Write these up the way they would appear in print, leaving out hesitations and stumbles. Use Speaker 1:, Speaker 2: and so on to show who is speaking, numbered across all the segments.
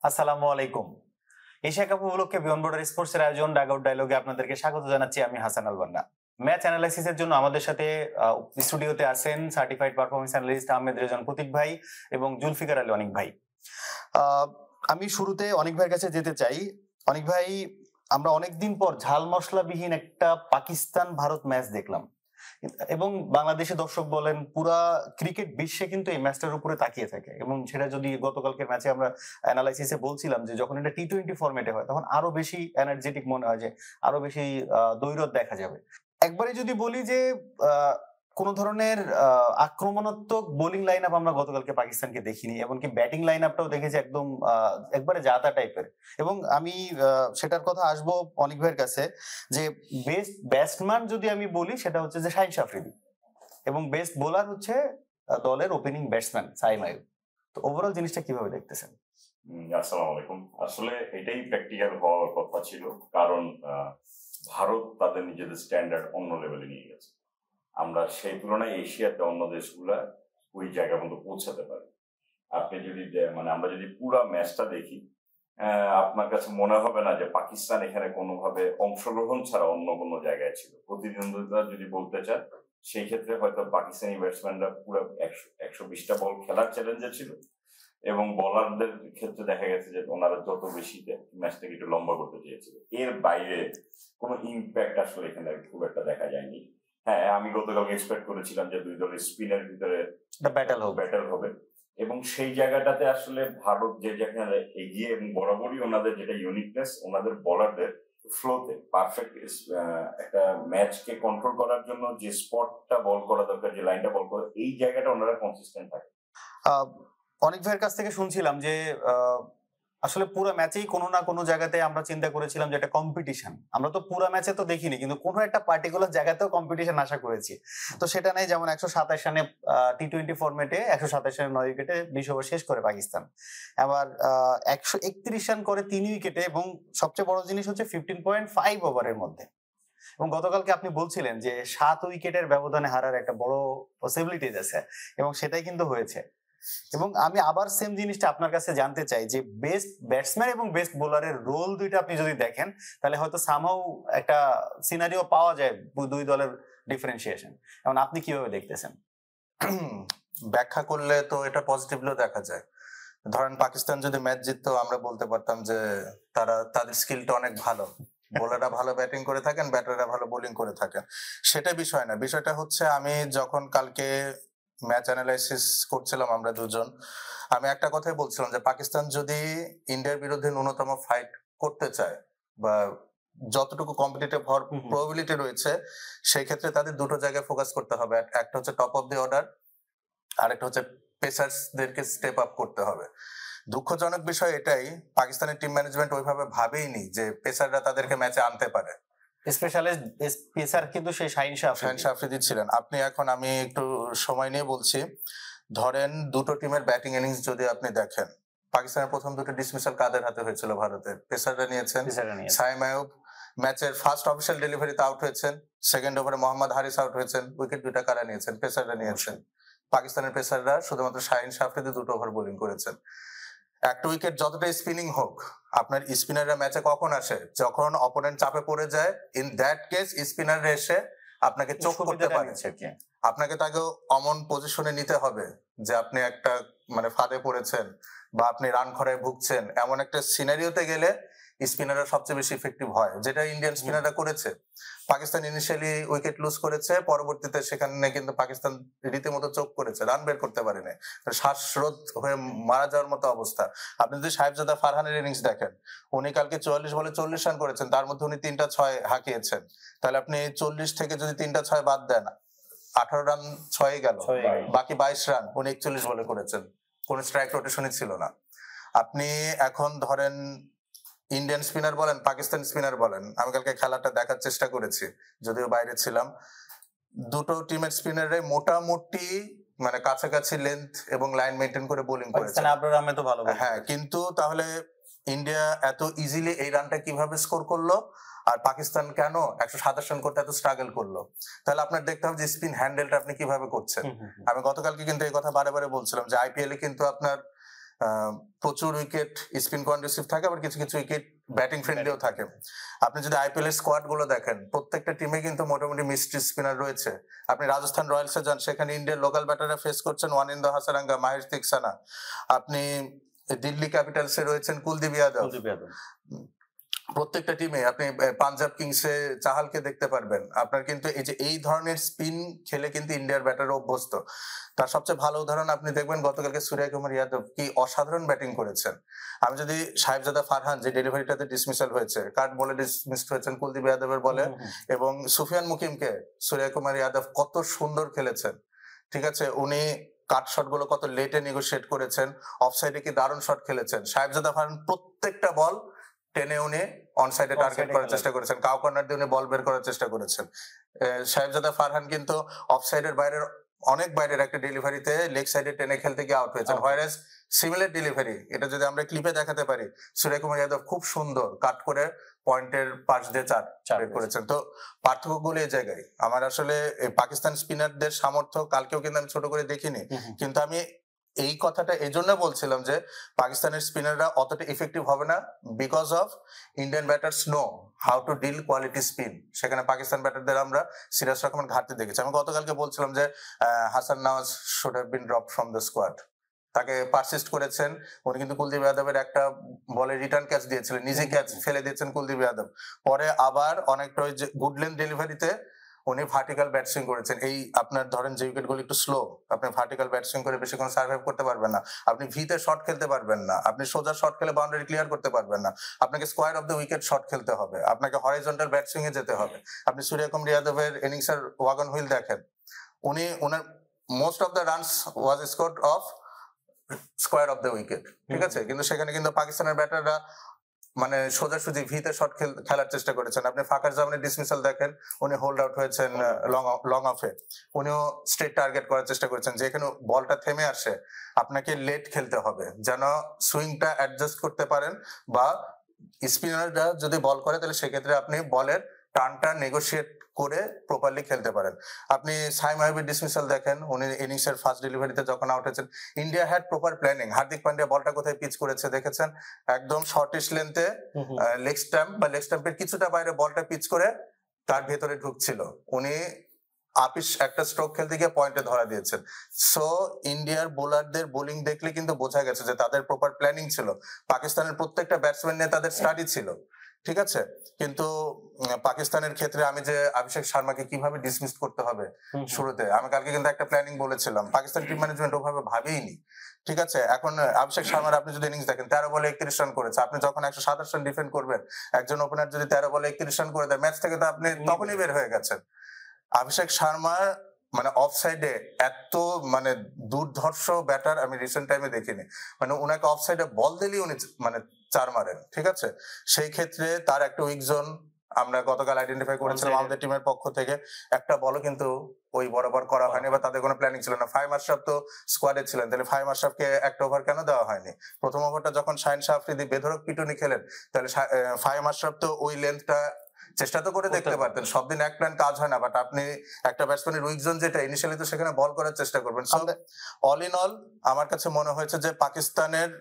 Speaker 1: আসসালামু আলাইকুম। Asia cup উপলক্ষে বিয়ন্ড বর্ডার স্পোর্টসের আয়োজন ডাগআউট ডায়লগে আপনাদেরকে স্বাগত জানাচ্ছি। আমি হাসান আল বান্না। ম্যাচ অ্যানালাইসিসের জন্য আমাদের সাথে স্টুডিওতে আছেন certified performance analyst Ahmed Rezon Pratik ভাই এবং জুলফিকার আলী অনিক ভাই। আমি শুরুতে অনিক ভাইয়ের কাছে যেতে চাই। অনিক ভাই, আমরা অনেকদিন পর ঝাল মশলাবিহীন একটা পাকিস্তান ভারত ম্যাচ দেখলাম এবং বাংলাদেশে দর্শক বলেন পুরা ক্রিকেট বিশ্বে কিন্তু এই ম্যাচটার উপরে তাকিয়ে থাকে। এবং সেটা যদি গতকালকের ম্যাচে আমরা অ্যানালাইসিসে বলছিলাম যে যখন এটা টি-20 ফরম্যাটে হয় তখন আরো বেশি এনার্জেটিক মনে হয়, যে আরো বেশি দ্বৈরথ দেখা যাবে। একবারে যদি বলি যে কোন ধরনের আক্রমণাত্মক বোলিং লাইন আপ আমরা গতকালকে পাকিস্তানকে দেখিনি, এমনকি ব্যাটিং লাইন আপটাও দেখেছি একদম একবারে জাতা টাইপের। এবং আমি সেটার কথা আসবো অনিক ভাইয়ের কাছে, যে বেস্ট ব্যাটসম্যান যদি আমি বলি সেটা হচ্ছে যে শাহিন আফ্রিদি, এবং বেস্ট বোলার হচ্ছে দলের ওপেনিং ব্যাটসম্যান সাইম আইয়ুব। তো ওভারঅল জিনিসটা কিভাবে দেখতেছেন?
Speaker 2: আসসালামু আলাইকুম। আসলে এটাই প্র্যাকটিক্যাল হওয়ার কথা ছিল, কারণ ভারত তাদের নিজেদের স্ট্যান্ডার্ড অন্য লেভেলে নিয়ে গেছে। আমরা সেই তুলনায় এশিয়াতে অন্য দেশগুলা ওই জায়গা পর্যন্ত পৌঁছাতে পারি। আপনি যদি আমরা যদি পুরো ম্যাচটা দেখি, আপনার কাছে মনে হবে না যে পাকিস্তান এখানে কোনোভাবে অংশগ্রহণ ছাড়া অন্য কোনো জায়গায় ছিল। প্রতিদ্বন্দ্বিতা যদি বলতে চান, সেই ক্ষেত্রে হয়তো পাকিস্তানি ব্যাটসম্যানরা পুরো 120টা বল খেলার চ্যালেঞ্জে ছিল, এবং বলারদের ক্ষেত্রে দেখা গেছে যে ওনারা যত বেশি ম্যাচটাকে একটু লম্বা করতে চেয়েছিল। এর বাইরে কোনো ইম্প্যাক্ট আসলে এখানে খুব একটা দেখা যায়নি। হ্যাঁ, আমি গতকাল এক্সপেক্ট করেছিলাম যে দুই দলের স্পিনের ভিতরে ব্যাটল হবে, এবং সেই জায়গাটাতে আসলে ভারত যে জায়গায় এগিয়ে, এবং বরাবরই ওনাদের যেটা ইউনিকনেস, ওনাদের বলারদের ফ্লোতে পারফেক্ট একটা ম্যাচকে কন্ট্রোল করার জন্য যে স্পটটা বল করা দরকার, যে লাইনটা বল করে, এই জায়গাটা ওনারা কনসিস্টেন্ট থাকে।
Speaker 1: অনেক ভাইয়ের কাছ থেকে শুনছিলাম যে আসলে পুরো ম্যাচেই কোনো না কোনো জায়গাতে আমরা চিন্তা করেছিলাম যে এটা কম্পিটিশন। আমরা তো পুরো ম্যাচে তো দেখিনি, কিন্তু কোনো একটা পার্টিকুলার জায়গাতেও কম্পিটিশন আশা করেছি। তো সেটা নেই, যেমন 127 রানে টি-20 ফরম্যাটে 127 রানে 9 উইকেটে 20 ওভার শেষ করে পাকিস্তান। আবার 131 রান করে 3 উইকেটে, এবং সবচেয়ে বড় জিনিস হচ্ছে 15.5 ওভারের মধ্যে। এবং গতকালকে আপনি বলছিলেন যে 7 উইকেটের ব্যবধানে হারার একটা বড় পসিবিলিটিজ আছে, এবং সেটাই কিন্তু হয়েছে। এবং আমি আবার সেম জিনিসটা আপনার কাছে জানতে চাই যে বেস্ট ব্যাটসম্যান এবং বেস্ট বোলারের রোল দুইটা আপনি যদি দেখেন, তাহলে হয়তো সামহাউ একটা সিনারিও পাওয়া যায় দুই দলের ডিফারেন্সিয়েশন। এখন আপনি কিভাবে দেখতেছেন?
Speaker 3: ব্যাখ্যা করলে তো এটা পজিটিভলিও দেখা যায়। ধরেন পাকিস্তান যদি ম্যাচ জিততো, আমরা বলতে পারতাম যে তাদের স্কিলটা অনেক ভালো, বোলাররা ভালো ব্যাটিং করে থাকেন, ব্যাটাররা ভালো বোলিং করে থাকেন। সেটা বিষয় না। বিষয়টা হচ্ছে, আমি যখন কালকে ম্যাচ অ্যানালাইসিস করছিলাম আমরা দুজন, আমি একটা কথাই বলছিলাম যে পাকিস্তান যদি ইন্ডিয়ার বিরুদ্ধে ন্যূনতম ফাইট করতে চায়, বা যতটুকু কম্পিটিটিভ হওয়ার প্রবাবিলিটি রয়েছে, সেই ক্ষেত্রে তাদের দুটো জায়গায় ফোকাস করতে হবে। একটা হচ্ছে টপ অফ দি অর্ডার, আর একটা হচ্ছে পেসারসদেরকে স্টেপ আপ করতে হবে। দুঃখজনক বিষয় এটাই, পাকিস্তানের টিম ম্যানেজমেন্ট ওইভাবে ভাবেইনি যে পেসাররা তাদেরকে ম্যাচে আনতে পারে।
Speaker 1: স্পেশালিস্ট পেসার কিন্তু সেই শাহিন
Speaker 3: আফ্রিদি ছিলেন। আমি একটু সময় নিয়ে বলছি। ধরেন দুটো টিমের ব্যাটিং ইনিংস যদি আপনি দেখেন, পাকিস্তানের প্রথম দুটো ডিসমিসাল কাদের হাতে হয়েছিল? ভারতের পেসাররা নিয়েছেন। সাইম আইয়ুব ম্যাচের ফার্স্ট অফিসিয়াল ডেলিভারিতে আউট হয়েছেন, সেকেন্ড ওভারে মোহাম্মদ হারিস আউট হয়েছেন। উইকেট দুটা কারা নিয়েছেন? পেসাররা নিয়েছেন। পাকিস্তানের পেসাররা শুধুমাত্র শাহিন আফ্রিদি দুটো ওভার বোলিং করেছেন। একটা উইকেট যতটা স্পিনিং হোক, আপনার স্পিনাররা ম্যাচে কখন আসে? যখন অপোনেন্ট চাপে পড়ে যায়। ইন দ্যাট কেস স্পিনাররা এসে আপনাকে চোখ করতে পারে, আপনাকে তাকে অমন পজিশনে নিতে হবে যে আপনি একটা ফাঁদে পড়েছেন বা আপনি রান খরায় ভুগছেন। এমন একটা সিনারিওতে গেলে স্পিনাররা সবচেয়ে বেশি ইফেক্টিভ হয়, যেটা ইন্ডিয়ান স্পিনাররা করেছে। পাকিস্তান ইনিশিয়ালি উইকেট লুজ করেছে, পরবর্তীতে সেখানে কিন্তু পাকিস্তান রীতিমতো চোখ করেছে, রান বের করতে পারেনি, শ্বাসরোধ হয়ে মারা যাওয়ার মতো অবস্থা। আপনি যদি সাহেবজাদা ফারহানের ইনিংস দেখেন, উনি কালকে 44 বলে 40 রান করেছেন, তার মধ্যে উনি 3টা 6 হাঁকিয়েছেন। তাহলে আপনি 40 থেকে যদি 3টা 6 বাদ দেন, 18 রান 6 গেল, বাকি 22 রান উনি 41 বলে করেছেন, কোন স্ট্রাইক রোটেশনই ছিল না। আপনি এখন ধরেন ইন্ডিয়ান স্পিনার বলেন, পাকিস্তান স্পিনার বলেন, আমি কালকে খেলাটা দেখার চেষ্টা করেছি, যদিও বাইরে ছিলাম। দুটো টিমের স্পিনাররাই মোটামুটি কাছাকাছি লেন্থ এবং লাইন মেনটেন করে বোলিং করেছে। হ্যাঁ, কিন্তু তাহলে ইন্ডিয়া এত ইজিলি এই রানটা কিভাবে স্কোর করলো, আর পাকিস্তান কেন 127 রান করতে এত স্ট্রাগল করলো? তাহলে আপনার দেখতে হবে যে স্পিন হ্যান্ডেলটা আপনি কিভাবে করছেন। আমি গতকালকে কিন্তু এই কথা বারে বারে বলছিলাম যে আইপিএল এ কিন্তু আপনার প্রচুর উইকেট স্পিন কন্ডিউসিভ থাকে, আবার কিছু কিছু উইকেট ব্যাটিং ফ্রেন্ডলিও থাকে। আপনি যদি আইপিএল এর স্কোয়াড গুলো দেখেন, প্রত্যেকটা টিমে কিন্তু মোটামুটি মিস্ট্রি স্পিনার রয়েছে। আপনি রাজস্থান রয়্যালসে যান, সেখানে ইন্ডিয়ার লোকাল ব্যাটাররা ফেস করছেন ওয়ানিন্দ হাসারাঙ্গা, মাহেশ দীক্ষানা। আপনি দিল্লি ক্যাপিটালসে রয়েছেন কুলদীপ যাদব। প্রত্যেকটা টিমে আপনি পাঞ্জাব কিংসে চাহালকে দেখতে পারবেন। আপনার কিন্তু এই ধরনের স্পিন খেলে কিন্তু ইন্ডিয়ার ব্যাটার অভ্যস্ত। তার সবচেয়ে ভালো উদাহরণ আপনি দেখবেন গতকালকে সূর্যকুমার যাদব কি অসাধারণ ব্যাটিং করেছেন। আমি যদি সাহেবজাদা ফারহান যে ডেলিভারিটাতে ডিসমিসাল হয়েছে, কাট বলে ডিসমিসড হয়েছেন কুলদীপ যাদবের বলে, এবং সুফিয়ান মুকিমকে সূর্যকুমার যাদব কত সুন্দর খেলেছেন। ঠিক আছে, উনি কাট শট গুলো কত লেটে নেগোশিয়েট করেছেন, অফসাইডে কি দারুণ শট খেলেছেন। সাহেবজাদা ফারহান প্রত্যেকটা বল টেনে উনি অনসাইডে টার্গেট করার চেষ্টা করেছেন, কাউ কর্নার দিয়ে উনি বল বের করার চেষ্টা করেছেন। সাহেবজাদা ফারহান কিন্তু অফসাইডের বাইরের অনেক বাইরের একটা ডেলিভারিতে লেগ সাইডে টেনে খেলতে গিয়ে আউট হয়েছেন। হোয়ারেজ সিমিলার ডেলিভারি, এটা যদি আমরা ক্লিপে দেখাতে পারি, সূর্যকুমার যাদব খুব সুন্দর কাট করে পয়েন্টের পাশ দিয়ে চার বের করেছেন। তো পার্থক্যগুলো এই জায়গায়। আমার আসলে পাকিস্তান স্পিনারদের সামর্থ্য কালকেও কিন্তু আমি ছোট করে দেখিনি, কিন্তু আমি এই কথাটা এই জন্য বলছিলাম যে পাকিস্তানের স্পিনাররা অতটা ইফেক্টিভ হবে না, because of Indian batters know how to deal quality spin. সেখানে পাকিস্তান ব্যাটারদের আমরা সিরিয়াস রকমের ঘাটতি দেখেছি। আমি গতকালকে বলছিলাম যে Hasan Nawaz should have been dropped from the squad. তাকে পারসিস্ট করেছেন উনি, কিন্তু কুলদীপ যাদবের একটা বলে রিটার্ন ক্যাচ দিয়েছিলেন, নিজে ক্যাচ ফেলে দিয়েছেন কুলদীপ যাদব। পরে আবার অনেকটা ওই যে গুড লেন্থ ডেলিভারিতে উনি ভার্টিক্যাল ব্যাট সুইং করেছেন। এই আপনার ধরেন যে উইকেট গুলো একটু স্লো, আপনি ভার্টিক্যাল ব্যাট সুইং করে বেশিক্ষণ সার্ভাইভ করতে পারবেন না, আপনি ভিতে শট খেলতে পারবেন না, আপনি সোজা শট খেলে বাউন্ডারি ক্লিয়ার করতে পারবেন না, আপনাকে square of the wicket shot খেলতে হবে, আপনাকে হরাইজন্টাল ব্যাট সুইং এ যেতে হবে। আপনি সূর্যকুমার যাদবের ইনিংসের ওয়াগন হুইল দেখেন, উনি ওনার most of the runs was scored off square of the wicket. ঠিক আছে, কিন্তু সেখানে কিন্তু পাকিস্তানের ব্যাটাররা মানে সোজাসুজি ভিতে শট খেলার চেষ্টা করেছেন। আপনি ফাকার জামানের ডিসমিসাল দেখেন, উনি হোল্ড আউট হয়েছেন লং অফে, উনিও স্ট্রেট টার্গেট করার চেষ্টা করেছেন। যেখানে বলটা থেমে আসে আপনাকে লেট খেলতে হবে যেন সুইংটা অ্যাডজাস্ট করতে পারেন, বা স্পিনাররা যদি বল করে তাহলে সেক্ষেত্রে আপনি বলের টার্নটা নেগোশিয়েট করে প্রপারলি খেলতে পারেন। আপনি সাইম আইবের ডিসমিসাল দেখেন, উনি ইনিংসের ফার্স্ট ডেলিভারিতে যখন আউট হয়েছেন, India had proper planning. Hardik Pandya বলটা কোথায় পিচ করেছে দেখেছেন, একদম শর্টিশ লেন্থে লেগ স্ট্যাম্প বা লেগ স্ট্যাম্পের কিছুটা বাইরে বলটা পিচ করে তার ভেতরে ঢুকছিল, উনি আপিস একটা স্ট্রোক খেলতে গিয়ে পয়েন্টে ধরা দিয়েছেন। সো ইন্ডিয়ার বোলারদের বোলিং দেখলে কিন্তু বোঝা গেছে যে তাদের প্রপার প্ল্যানিং ছিল, পাকিস্তানের প্রত্যেকটা ব্যাটসম্যান নিয়ে তাদের স্টাডি ছিল। ঠিক আছে, কিন্তু পাকিস্তানের ক্ষেত্রে আমি যে অভিষেক শর্মাকে কিভাবে ডিসমিস করতে হবে শুরুতে, আমি কালকে কিন্তু একটা প্ল্যানিং বলেছিলাম, পাকিস্তান টিম ম্যানেজমেন্ট ওভাবে ভাবেইনি। ঠিক আছে, এখন অভিষেক শর্মার আপনি যদি ইনিংস দেখেন, 13 বলে 31 রান করেছে। আপনি যখন 127 রান ডিফেন্ড করবেন, একজন ওপেনার যদি 13 বলে 31 রান করে দেয়, ম্যাচ থেকে তো আপনি তখনই বের হয়ে গেছেন। অভিষেক শর্মা মানে অফ সাইডে এত মানে দুর্ধর্ষ ব্যাটার আমি রিসেন্ট টাইমে দেখিনি। মানে ওনাকে অফ সাইডে বল দিলেই উনি মানে চার মারেন। ঠিক আছে, সেই ক্ষেত্রে তার একটা উইক জোন আমরা গতকাল আইডেন্টিফাই করেছিলাম আমাদের টিমের পক্ষ থেকে। একটা বলও কিন্তু ওই বরাবর করা হয়নি, বা তাদের কোনো প্ল্যানিং ছিল না। ফাহিম আশরাফ তো স্কোয়াডে ছিলেন, তাহলে ফাহিম আশরাফকে একটা ওভার কেন দেওয়া হয়নি? প্রথম ওভারটা যখন শাহিন শাহ আফ্রিদি বেধড়ক পিটুনি খেলেন, তাহলে ফাহিম আশরাফ তো ওই লেন্থটা চেষ্টা তো করে দেখতে পারতেন। সব দিন এক প্ল্যান কাজ হয় না, বাট আপনি একটা ব্যাটসম্যানের উইক জোন যেটা ইনিশিয়ালি, তো সেখানে বল করার চেষ্টা করবেন। অল ইন অল আমার কাছে মনে হয়েছে যে পাকিস্তানের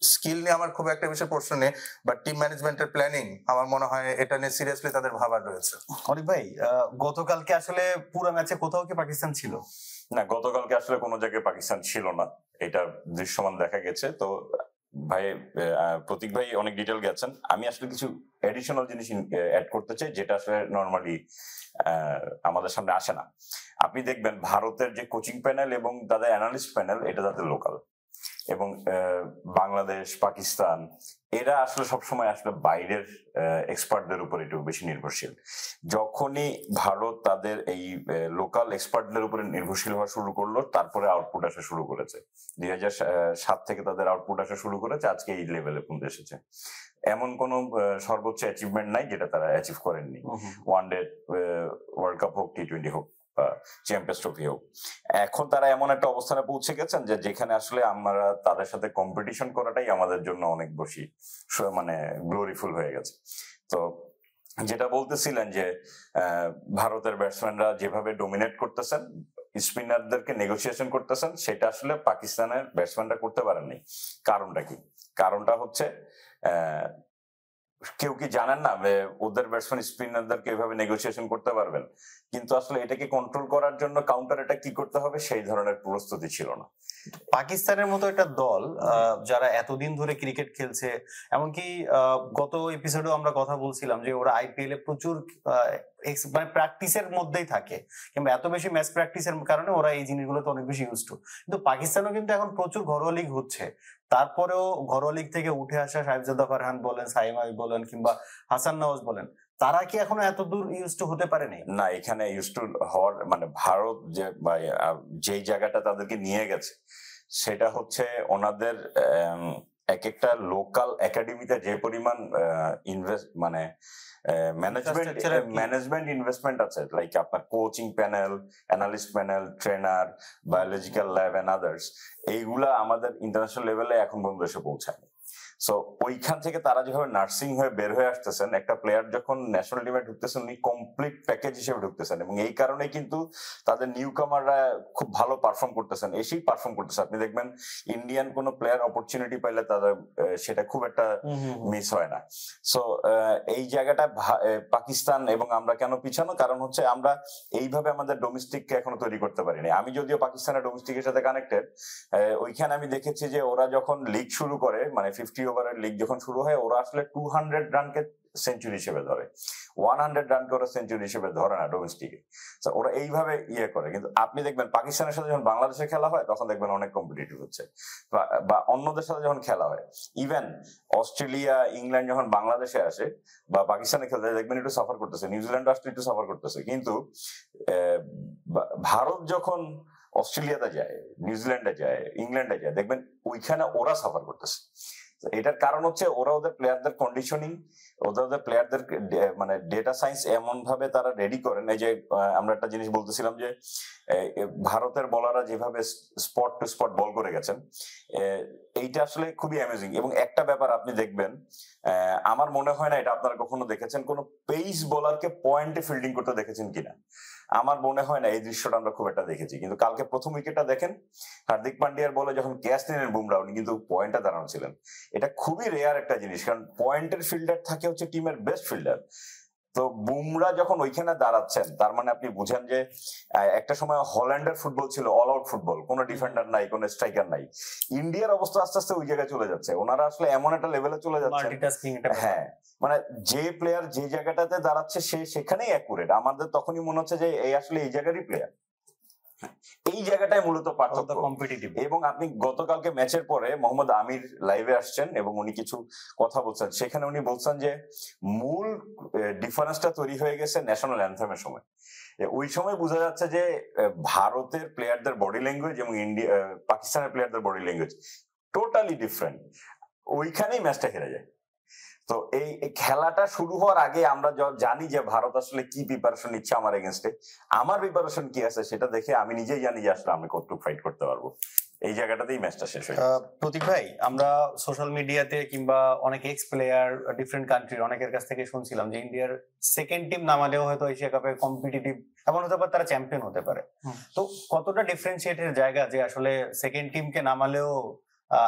Speaker 3: স্কিল নিয়ে আমার খুব একটা বেশি প্রশ্ন নেই, বাট টিম ম্যানেজমেন্টের প্ল্যানিং আমার মনে হয় এটা নিয়ে সিরিয়াসলি তাদের ভাবার রয়েছে।
Speaker 1: অনেক ভাই, গতকালকে আসলে পুরো ম্যাচে কোথাও কি পাকিস্তান ছিল
Speaker 2: না? গতকালকে আসলে কোনো জায়গায় পাকিস্তান ছিল না, এটা দৃশ্যমান দেখা গেছে। তো ভাই প্রতীক ভাই অনেক ডিটেল গেছেন, আমি আসলে কিছু এডিশনাল জিনিস অ্যাড করতে চাই যেটা আসলে নর্মালি আমাদের সামনে আসে না। আপনি দেখবেন ভারতের যে কোচিং প্যানেল এবং তাদের অ্যানালিস্ট প্যানেল, এটা তাদের লোকাল, এবং বাংলাদেশ, পাকিস্তান এরা আসলে সবসময় আসলে বাইরের এক্সপার্টদের উপর একটু বেশি নির্ভরশীল। যখনই ভারত তাদের এই লোকাল এক্সপার্টদের উপরে নির্ভরশীল হওয়া শুরু করলো, তারপরে আউটপুট আসা শুরু করেছে। 2007 থেকে তাদের আউটপুট আসা শুরু করেছে, আজকে এই লেভেলে পৌঁছে এসেছে। এমন কোন সর্বোচ্চ অ্যাচিভমেন্ট নাই যেটা তারা অ্যাচিভ করেননি। ওয়ানডে ওয়ার্ল্ড কাপ হোক, টি20 হোক, চ্যাম্পিয়ন্স ট্রফি হোক, এখন তারা এমন একটা অবস্থানে পৌঁছে গেছেন যে যেখানে আসলে আমরা তাদের সাথে কম্পিটিশন করাটাই আমাদের জন্য অনেক বেশি মানে গ্লোরিফুল হয়ে গেছে। তো যেটা বলতেছিলেন যে ভারতের ব্যাটসম্যানরা যেভাবে ডোমিনেট করতেছেন, স্পিনারদেরকে নেগোসিয়েশন করতেছেন, সেটা আসলে পাকিস্তানের ব্যাটসম্যানরা করতে পারেননি। কারণটা কি? কারণটা হচ্ছে কেউ কি জানেন না ওদের ব্যাটসম্যান স্পিনারদেরকে এভাবে নেগোসিয়েশন করতে পারবেন, কিন্তু আসলে এটাকে কন্ট্রোল করার জন্য কাউন্টার এটা কি করতে হবে সেই ধরনের প্রস্তুতি ছিল না।
Speaker 1: পাকিস্তানের মতো একটা দল যারা এতদিন ধরে ক্রিকেট খেলছে, এমনকি গত এপিসোডেও আমরা কথা বলছিলাম যে ওরা আইপিএল এ প্রচুর মানে প্র্যাকটিসের মধ্যেই থাকে, কিংবা এত বেশি ম্যাচ প্র্যাকটিসের কারণে ওরা এই জিনিসগুলোতে অনেক বেশি ইউজ টু। কিন্তু পাকিস্তানও কিন্তু এখন প্রচুর ঘরোয়া লিগ হচ্ছে, তারপরেও ঘরোয়া লিগ থেকে উঠে আসা সাহেবজাদা ফারহান বলেন, সাইম আইব বলেন, কিংবা হাসান নওয়াজ বলেন, তারা কি এখনো এত দূর ইউজ টু হতে পারেনি?
Speaker 2: না, এখানে ইউজ টু হওয়ার মানে ভারত যেই জায়গাটা তাদেরকে নিয়ে গেছে সেটা হচ্ছে ওনাদের একটা লোকাল একাডেমিতে যে পরিমাণ ইনভেস্ট মানে ম্যানেজমেন্ট ইনভেস্টমেন্ট আছে, লাইক আপনার coaching panel, analyst panel, trainer, biological lab and others, এইগুলা আমাদের ইন্টারন্যাশনাল লেভেলে এখন পর্যন্ত এসে পৌঁছায়নি। সো ওইখান থেকে তারা যেভাবে নার্সিং হয়ে বের হয়ে আসতেছেন, একটা প্লেয়ার যখন ন্যাশনাল টিমে ঢুকতেছেন উনি কমপ্লিট প্যাকেজ হিসেবে ঢুকতেছেন, এবং এই কারণে কিন্তু তাদের নিউ কামাররা খুব ভালো পারফর্ম করতেছেন, এসেই পারফর্ম করতেছে। আপনি দেখবেন ইন্ডিয়ান কোন প্লেয়ার অপরচুনিটি পাইলে তাদের সেটা খুব একটা মিস হয় না। সো এই জায়গাটা পাকিস্তান এবং আমরা কেন পিছানো, কারণ হচ্ছে আমরা এইভাবে আমাদের ডোমেস্টিককে এখনো তৈরি করতে পারিনি। আমি যদিও পাকিস্তানের ডোমেস্টিকের সাথে কানেক্টেড, ওইখানে আমি দেখেছি যে ওরা যখন লিগ শুরু করে, মানে 50 ওভারের লিগ যখন শুরু হয়, ওরা আসলে 200 রানকে সেঞ্চুরি হিসেবে ধরে, 100 রানকে ওরা সেঞ্চুরি হিসেবে ধরে না ডোমেস্টিকে। ওরা এইভাবে ইয়ে করে। কিন্তু আপনি দেখবেন পাকিস্তানের সাথে যখন বাংলাদেশে খেলা হয় তখন দেখবেন অনেক কম্পিটিটিভ হচ্ছে, বা অন্যদের সাথে যখন খেলা হয়, ইভেন অস্ট্রেলিয়া, ইংল্যান্ড যখন বাংলাদেশে আসে বা পাকিস্তানে খেলতে দেখবেন একটু সাফার করতেছে, নিউজিল্যান্ড আসলে একটু সাফার করতেছে। কিন্তু ভারত যখন অস্ট্রেলিয়াতে যায়, নিউজিল্যান্ডে যায়, ইংল্যান্ডে যায়, দেখবেন ওইখানে ওরা সাফার করতেছে। এটার কারণ হচ্ছে ওরা ওদের প্লেয়ারদের কন্ডিশনিং, ওদের প্লেয়ারদের মানে ডেটা সায়েন্স এমন ভাবে তারা রেডি করেন। এই যে আমরা একটা জিনিস বলতেছিলাম যে ভারতের বলাররা যেভাবে স্পট টু স্পট বল করে গেছেন, এইটা আসলে খুবই অ্যামেজিং। এবং একটা ব্যাপার আপনি দেখবেন, আমার মনে হয় না এটা আপনারা কখনো দেখেছেন, কোন পেস বোলারকে পয়েন্টে ফিল্ডিং করতে দেখেছেন কিনা। আমার মনে হয় না এই দৃশ্যটা আমরা খুব একটা দেখেছি। কিন্তু কালকে প্রথম উইকেটটা দেখেন, হার্দিক পান্ডিয়ার বলে যখন ক্যাচ নিলেন বুমরা, উনি কিন্তু পয়েন্টে দাঁড়ানো ছিলেন। এটা খুবই রেয়ার একটা জিনিস, কারণ পয়েন্টের ফিল্ডার থাকে হচ্ছে টিমের বেস্ট ফিল্ডার। তো বুমরা যখন ওইখানে দাঁড়াচ্ছেন, তার মানে আপনি বুঝেন যে একটা সময় হল্যান্ডের ফুটবল ছিল অল আউট ফুটবল, কোনো ডিফেন্ডার নাই, কোনো স্ট্রাইকার নাই। ইন্ডিয়ার অবস্থা আস্তে আস্তে ওই জায়গায় চলে যাচ্ছে, ওনারা আসলে এমন একটা লেভেলে চলে যাচ্ছে। হ্যাঁ, মানে যে প্লেয়ার যে জায়গাটাতে দাঁড়াচ্ছে সে সেখানেই অ্যাকুরেট। আমাদের তখনই মনে হচ্ছে যে এই আসলে এই জায়গারই প্লেয়ার। এই জায়গাটাই মূলত পার্থক্য কম্পিটিটিভ। এবং আপনি গতকালকে ম্যাচের পরে মোহাম্মদ আমির লাইভে আসছেন এবং উনি কিছু কথা বলছেন, সেখানে উনি বলছেন যে মূল ডিফারেন্সটা তৈরি হয়ে গেছে ন্যাশনাল অ্যানথেমের সময়। ওই সময় বোঝা যাচ্ছে যে ভারতের প্লেয়ারদের বডি ল্যাঙ্গুয়েজ এবং পাকিস্তানের প্লেয়ারদের বডি ল্যাঙ্গুয়েজ টোটালি ডিফারেন্ট, ওইখানেই ম্যাচটা হেরে যায়। তো এই খেলাটা শুরু হওয়ার আগে আমরা জানি যে ভারত আসলে কি প্রিপারেশন নিচ্ছে আমার এগেনস্টে, আমার প্রিপারেশন কি আছে সেটা দেখে আমি নিজেই জানি যে আসলে আমি কতটুকু ফাইট করতে পারবো। এই জায়গাটাতেই ম্যাচটা শেষ হয়ে গেছে।
Speaker 1: প্রতীক ভাই, আমরা সোশ্যাল মিডিয়াতে কিংবা অনেক এক্স প্লেয়ার ডিফারেন্ট কান্ট্রির অনেকের কাছ থেকে শুনছিলাম যে ইন্ডিয়ার সেকেন্ড টিম নামালেও হয়তো এশিয়া কাপে কম্পিটিটিভ এমন হতে পারে, তারা চ্যাম্পিয়ন হতে পারে। তো কতটা ডিফারেন্সিয়েটের জায়গা যে আসলে সেকেন্ড টিমকে নামালেও,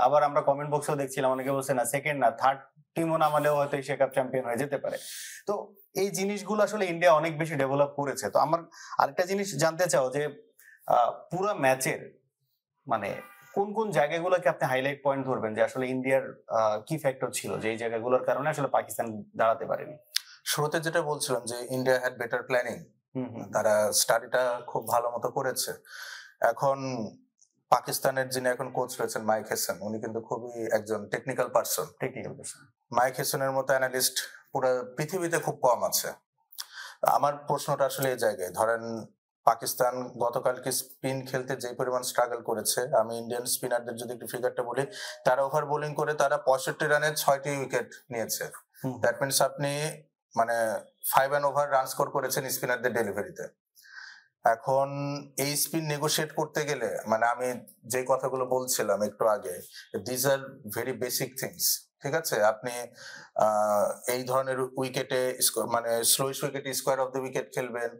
Speaker 1: আবার আমরা কমেন্ট বক্সেও দেখছিলাম অনেকে বলছে না সেকেন্ড না থার্ড টিমও নামালেও হয়তো এশিয়া কাপ চ্যাম্পিয়ন হয়ে যেতে পারে। তো এই জিনিসগুলো আসলে ইন্ডিয়া অনেক বেশি ডেভেলপ করেছে। তো আমার আরেকটা জিনিস জানতে চাও যে পুরো ম্যাচের মানে কোন কোন জায়গাগুলোকে আপনি হাইলাইট পয়েন্ট ধরবেন যে আসলে ইন্ডিয়ার কি ফ্যাক্টর ছিল যে এই জায়গাগুলোর কারণে আসলে পাকিস্তান দাঁড়াতে পারেনি?
Speaker 3: শুরুতে যেটা বলছিলাম যে ইন্ডিয়া হ্যাড বেটার প্ল্যানিং, তারা স্টাডিটা খুব ভালো মতো করেছে। এখন পাকিস্তানের যিনি এখন কোচ রয়েছেন মাইক হেসন, উনি কিন্তু খুবই একজন টেকনিক্যাল পারসন। মাইক হেসনের মতো অ্যানালিস্ট পুরো পৃথিবীতে খুব কম আছে। আমার প্রশ্নটা আসলে এই জায়গায়, ধরেন পাকিস্তান গতকালকে স্পিন খেলতে যে পরিমাণ স্ট্রাগল করেছে, আমি ইন্ডিয়ান স্পিনারদের যদি একটু ফিগারটা বলি, তারা ওভার বোলিং করে তারা 65 রানে 6টি উইকেট নিয়েছে। দ্যাট মিনস আপনি মানে 5 and over রান স্কোর করেছেন স্পিনারদের ডেলিভারিতে। এখন এই স্পিন নেগোশিয়েট করতে গেলে, মানে আমি যে কথাগুলো বলছিলাম একটু আগে, this are very basic things. ঠিক আছে, আপনি এই ধরনের উইকেটে মানে স্লোইশ উইকেটে স্কোয়ার অফ দ্য উইকেট খেলবেন,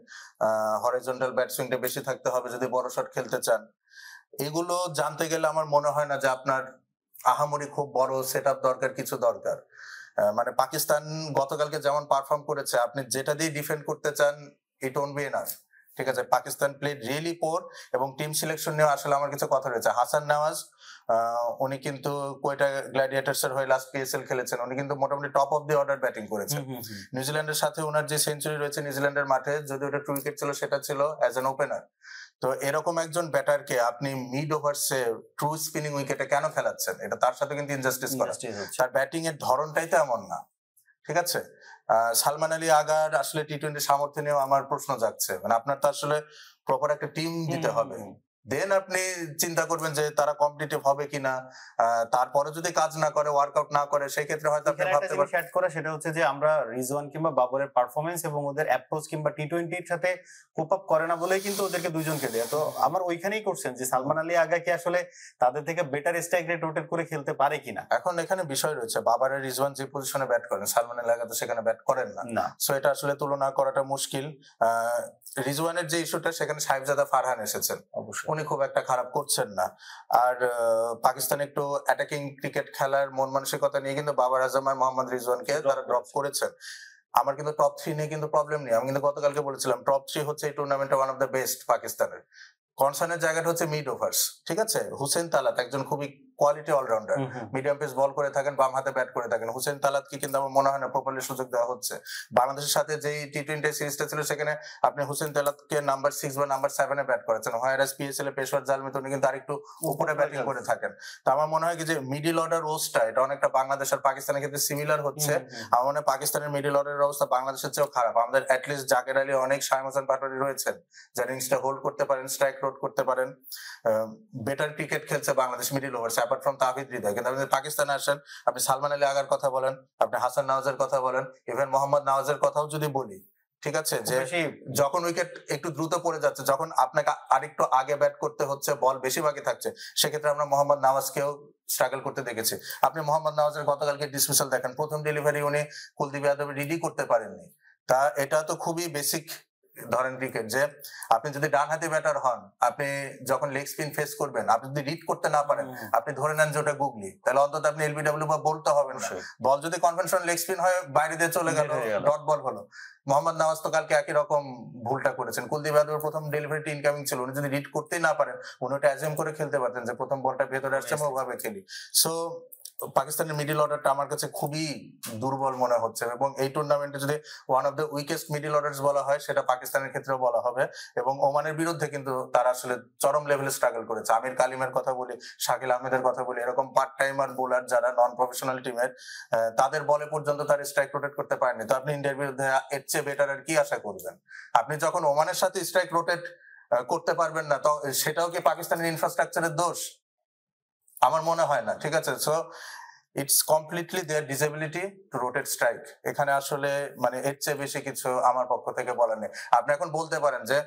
Speaker 3: হরিজন্টাল ব্যাট সুইংটা বেশি থাকতে হবে যদি বড় শট খেলতে চান। এগুলো জানতে গেলে আমার মনে হয় না যে আপনার আহামরি খুব বড় সেটআপ দরকার, কিছু দরকার। মানে পাকিস্তান গতকালকে যেমন পারফর্ম করেছে, আপনি যেটা দিয়ে ডিফেন্ড করতে চান ইট ওন্ট বি এনাফ। ঠিক আছে, পাকিস্তান প্লেড রিয়েলি পোর, এবং টিম সিলেকশন নিয়ে আসলে আমার কিছু কথা রয়েছে। হাসান নওয়াজ উনি কিন্তু কোয়েটা গ্ল্যাডিয়েটার্স এর হয়ে লাস্ট পিএসএল খেলেছেন, উনি কিন্তু মোটামুটি top of the order batting করেছেন। নিউজিল্যান্ডের সাথে ওনার যে সেঞ্চুরি রয়েছে নিউজিল্যান্ডের মাঠে, যদি ওটা 2 উইকেট ছিল সেটা ছিল অ্যাজ এন ওপেনার। তো এরকম একজন ব্যাটারকে আপনি মিড ওভার্সে ট্রু স্পিনিং উইকেটে কেন খেলাচ্ছেন? এটা তার সাথে কিন্তু ইনজাস্টিস করা। তার ব্যাটিং এর ধরনটাই তো এমন না। ঠিক আছে, সালমান আলী আগার আসলে টি-20 সামর্থ্য নিয়েও আমার প্রশ্ন জাগছে। মানে আপনার তো আসলে প্রপার একটা টিম দিতে হবে, দেন আপনি চিন্তা করবেন যে তারা কম্পিটিটিভ হবে কিনা। তারপরে যদি কাজ না করে, ওয়ার্কআউট না করে, সেই ক্ষেত্রে হয়তো আপনি ভাবতে পারেন।
Speaker 1: অ্যাড করা সেটা হচ্ছে যে আমরা রিজওয়ান কিংবা বাবরের পারফরম্যান্স এবং ওদের অ্যাপ্রোচ কিংবা টি-20 এর সাথে কোপ আপ করে না বলেই কিন্তু ওদেরকে দুইজনকে দেয়। তো আমার ওইখানেই করছেন যে সালমান আলী আগা কি আসলে তাদের থেকে বেটার স্ট্রাইক রেট রোটেট করে খেলতে পারে কিনা। এখন
Speaker 3: এখানে বিষয় রয়েছে, বাবার আর রিজওয়ান যে পজিশনে ব্যাট করেন, সালমান আলী আগা তো সেখানে ব্যাট করেন না। সো এটা আসলে তুলনা করাটা মুশকিল। রিজওয়ানের যে ইস্যুটা, সেখানে সাহেবজাদা ফারহান এসেছেন, উনি খুব একটা খারাপ করছেন না। আর পাকিস্তান একটু অ্যাটাকিং ক্রিকেট খেলার মন মানসিকতা নিয়ে কিন্তু বাবার আজম আর মোহাম্মদ রিজওয়ানকে তারা ড্রপ করেছেন। আমার কিন্তু টপ 3 নিয়ে কিন্তু প্রবলেম নেই। আমি কিন্তু গতকালকে বলেছিলাম টপ 3 হচ্ছে এই টুর্নামেন্টে ওয়ান অফ দ্য বেস্ট পাকিস্তানের। কনসার্নের জায়গাটা হচ্ছে মিড ওভার্স। ঠিক আছে, হুসেন তালাত একজন খুবই quality allrounder, medium pace bowl করে থাকেন, বাম হাতে ব্যাট করে থাকেন। হুসেন তালাতকে কিন্তু আমার মনে হয় না প্রপারলি সুযোগ দেওয়া হচ্ছে। বাংলাদেশের সাথে যে টি-20 সিরিজটা ছিল, সেখানে আপনি হুসেন তালাতকে নাম্বার 6 বা নাম্বার 7 এ ব্যাট করেছেন, হোয়ারাস পিএসএল এ পেশওয়ার জালমি উনি কিন্তু আরেকটু উপরে ব্যাটিং করে থাকেন। তো আমার মনে হয় কি যে মিডল অর্ডার ওস্টটা এটা অনেকটা বাংলাদেশ আর পাকিস্তানের ক্ষেত্রে সিমিলার হচ্ছে। আমার মনে হয় পাকিস্তানের মিডল অর্ডারের অবস্থা বাংলাদেশের চেয়েও খারাপ। আমাদের অ্যাটলিস্ট জাকের আলী, অনেক শায়ম হোসেন পাটোয়ারি রয়েছেন যারা ইনিংসটা হোল্ড করতে পারেন, স্ট্রাইক রোড করতে পারেন। বেটার ক্রিকেট খেলছে Bangladesh middle overs apart from Towhid Hridoy. কিন্তু আপনি পাকিস্তানে আসেন, আপনি সালমান আলী আগার কথা বলেন, আপনি হাসান নওয়াজের কথা বলেন, ইভেন মোহাম্মদ নওয়াজের কথাও যদি বলি, ঠিক আছে, যে যখন উইকেট একটু দ্রুত পড়ে যাচ্ছে, যখন আপনাকে আরেকটু আগে ব্যাট করতে হচ্ছে, বল বেশি বাকি থাকছে, সেক্ষেত্রে আমরা মোহাম্মদ নওয়াজকেও স্ট্রাগল করতে দেখেছি। আপনি মোহাম্মদ নওয়াজের গতকালকে ডিসমিসাল দেখেন, প্রথম ডেলিভারি উনি কুলদীপ যাদব রেডি করতে পারেননি। তা এটা তো খুবই বেসিক ধরেন ক্রিকেট, যে আপনি যদি ডান হাতি ব্যাটার হন, আপনি যখন লেগ স্পিন ফেস করবেন, আপনি যদি রিড করতে না পারেন, আপনি ধরে নেন যে ওটা গুগলি, তাহলে অন্তত আপনি এলবিডব্লিউ বা বলতে হবে না। বল যদি কনভেনশনাল লেগ স্পিন হয়, বাইরে দিয়ে চলে গেল, ডট বল হলো। মোহাম্মদ নওয়াজ তো কালকে একই রকম ভুলটা করেছেন। কুলদীপ যাদবের প্রথম ডেলিভারিটি ইনকামিং ছিল, উনি যদি রিড করতেই না পারেন, উনি ওটা অ্যাজিউম করে খেলতে পারতেন যে প্রথম বলটা ভেতরে আসছে, আমি ওভাবে খেলি। সো পাকিস্তানের মিডল অর্ডারটা আমার কাছে খুবই দুর্বল মনে হচ্ছে, এবং এই টুর্নামেন্টে যদি one of the weakest middle orders বলা হয়, সেটা পাকিস্তানের ক্ষেত্রেও বলা হবে। এবং ওমানের বিরুদ্ধে কিন্তু তারা আসলে চরম লেভেলে স্ট্রাগল করেছে। আমির কালিমের কথা বলি, শাকিল আহমেদের কথা বলি, এরকম পার্ট টাইমার বোলার যারা নন প্রফেশনাল টিমের, তাদের বলে পর্যন্ত তারা স্ট্রাইক রোটেট করতে পারেনি। তো আপনি ইন্ডিয়ার বিরুদ্ধে এর চেয়ে বেটার আর কি আশা করবেন? আপনি যখন ওমানের সাথে স্ট্রাইক রোটেট করতে পারবেন না, তো সেটাও কি পাকিস্তানের ইনফ্রাস্ট্রাকচারের দোষ? আমার মনে হয় না। ঠিক আছে, so it's completely their disability to rotate strike. এখানে আসলে মানে এর চেয়ে বেশি কিছু আমার পক্ষ থেকে বলার নেই। আপনি এখন বলতে পারেন যে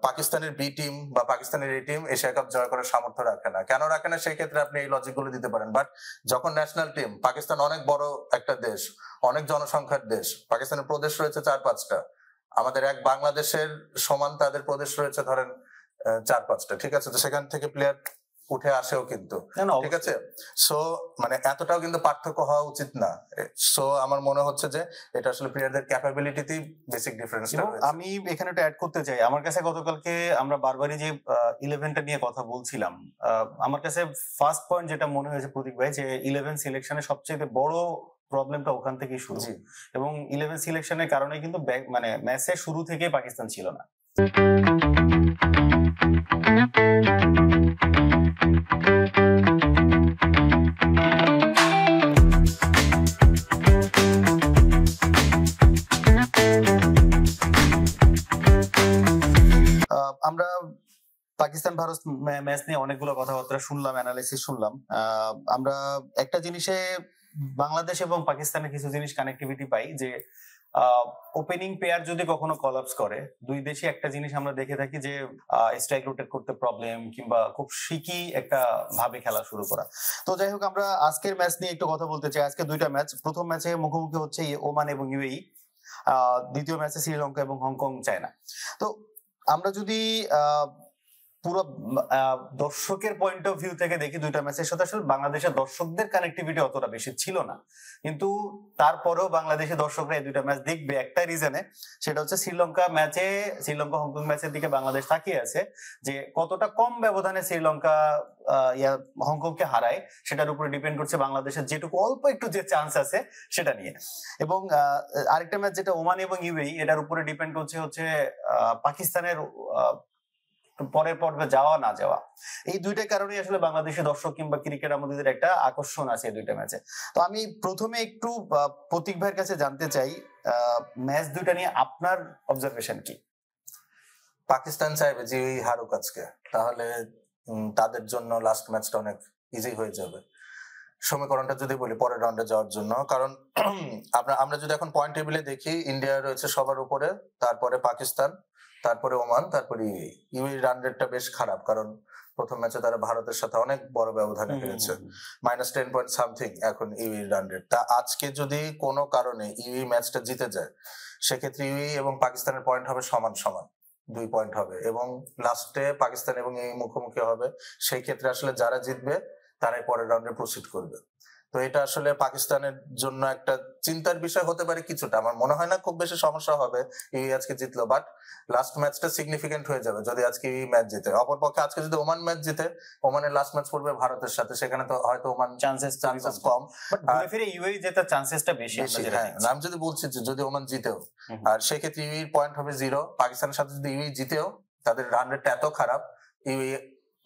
Speaker 3: পাকিস্তানের বি টিম বা পাকিস্তানের এ টিম এশিয়া কাপ জয় করার সামর্থ্য রাখে না, কেন রাখে না? সেই ক্ষেত্রে আপনি এই লজিক গুলো দিতে পারেন। বাট যখন ন্যাশনাল টিম, পাকিস্তান অনেক বড় একটা দেশ, অনেক জনসংখ্যার দেশ, পাকিস্তানের প্রদেশ রয়েছে 4-5টা, আমাদের এক বাংলাদেশের সমান তাদের প্রদেশ রয়েছে ধরেন 4-5টা। ঠিক আছে, তো সেখান থেকে প্লেয়ার উঠে আসেও কিন্তু, ঠিক আছে। সো মানে এতটাও কিন্তু পার্থক্য হওয়া উচিত না। সো আমার মনে হচ্ছে যে এটা আসলে প্লেয়ারদের ক্যাপাবিলিটিতেই বেসিক ডিফারেন্স।
Speaker 1: আমি এখানে একটা অ্যাড করতে চাই। আমার কাছে গতকালকে আমরা বারবারই যে 11টা নিয়ে কথা বলছিলাম, আমার কাছে ফার্স্ট পয়েন্ট যেটা মনে হয়েছে প্রতীক ভাই, যে 11 সিলেকশনের সবচেয়ে বড় প্রবলেমটা ওখান থেকেই শুরু। এবং 11 সিলেকশনের কারণে কিন্তু মানে ম্যাচের শুরু থেকে পাকিস্তান ছিল না। আমরা পাকিস্তান ভারত ম্যাচ নিয়ে অনেকগুলো কথাবার্তা শুনলাম, অ্যানালাইসিস শুনলাম। আমরা একটা জিনিসে বাংলাদেশ এবং পাকিস্তানের কিছু জিনিস কানেক্টিভিটি পাই, যে ওপেনিং পেয়ার যদি কখনো কলাপস করে, দুই দেশে একটা জিনিস আমরা দেখে থাকি যে স্ট্রাইক রোটেট করতে প্রবলেম কিংবা খুব শিকি একটা ভাবে খেলা শুরু করা। তো যাই হোক, আমরা আজকের ম্যাচ নিয়ে একটু কথা বলতে চাই। আজকে দুইটা ম্যাচ, প্রথম ম্যাচে মুখোমুখি হচ্ছে ওমান এবং ইউএই, দ্বিতীয় ম্যাচে শ্রীলঙ্কা এবং হংকং চায়না। তো আমরা যদি পুরো দর্শকের পয়েন্ট অফ ভিউ থেকে দেখি, দুইটা ম্যাচের সাথে আসলে বাংলাদেশের দর্শকদের কানেক্টিভিটি অতটা বেশি ছিল না, কিন্তু তারপরেও বাংলাদেশের দর্শকরা এই দুইটা ম্যাচ দেখবে একটা রিজনে, সেটা হচ্ছে শ্রীলঙ্কা ম্যাচে, শ্রীলঙ্কা হংকং ম্যাচের দিকে বাংলাদেশ তাকিয়ে আছে যে কতটা কম ব্যবধানে শ্রীলঙ্কা হংকংকে হারায়, সেটার উপরে ডিপেন্ড করছে বাংলাদেশের যেটুকু অল্প একটু যে চান্স আছে সেটা নিয়ে। এবং আরেকটা ম্যাচ যেটা ওমান এবং ইউএই, এটার উপরে ডিপেন্ড করছে হচ্ছে পাকিস্তানের পরের পর্বে যাওয়া না যাওয়া। এই দুইটা কারণে আসলে বাংলাদেশের দর্শক কিংবা ক্রিকেট আমাদের একটা আকর্ষণ আছে এই দুইটা ম্যাচে। তো আমি প্রথমে একটু প্রতীক ভাইয়ের কাছে জানতে চাই, ম্যাচ দুইটা নিয়ে আপনার অবজারভেশন কি?
Speaker 3: পাকিস্তান চাইবে যে হারুক আজকে, তাহলে তাদের জন্য লাস্ট ম্যাচটা অনেক ইজি হয়ে যাবে সমীকরণটা যদি বলি পরের রাউন্ডে যাওয়ার জন্য। কারণ আমরা যদি এখন পয়েন্ট টেবিলে দেখি, ইন্ডিয়া রয়েছে সবার উপরে, তারপরে পাকিস্তান, তারপরে ওমান, তারপরে ইউএই রান রেটটা বেশ খারাপ, কারণ প্রথম ম্যাচে তারা ভারতের সাথে অনেক বড় ব্যবধানে হেরেছে, -10 পয়েন্ট সামথিং এখন ইউএই রান রেট। তা আজকে যদি কোনো কারণে ইউএই ম্যাচটা জিতে যায়, সেক্ষেত্রে ইউএই এবং পাকিস্তানের পয়েন্ট হবে সমান সমান, 2 পয়েন্ট হবে, এবং লাস্টে পাকিস্তান এবং ইউএই মুখোমুখি হবে। সেই ক্ষেত্রে আসলে যারা জিতবে তারাই পরের রাউন্ডে প্রসিড করবে। তো এটা আসলে পাকিস্তানের জন্য একটা চিন্তার বিষয় হতে পারে কিছুটা। আমার মনে হয় না খুব বেশি সমস্যা হবে ইউএই আজকে জিতলো, বাট লাস্ট ম্যাচটা সিগনিফিকেন্ট হয়ে যাবে যদি আজকে এই ম্যাচ জিতে। অপরপক্ষে আজকে যদি ওমান ম্যাচ জিতে, ওমানের লাস্ট ম্যাচ পড়বে ভারতের সাথে, সেখানে তো হয়তো ওমান চান্সেস কম,
Speaker 1: ফিরে ইউএই জেতার চান্সেসটা বেশি।
Speaker 3: হ্যাঁ, আমি যদি বলছি যে যদি ওমান জিতেও, আর সেক্ষেত্রে ইউএই পয়েন্ট হবে 0। পাকিস্তানের সাথে যদি ইউএই জিতেও, তাদের রান রেটটা এত খারাপ, ইউএই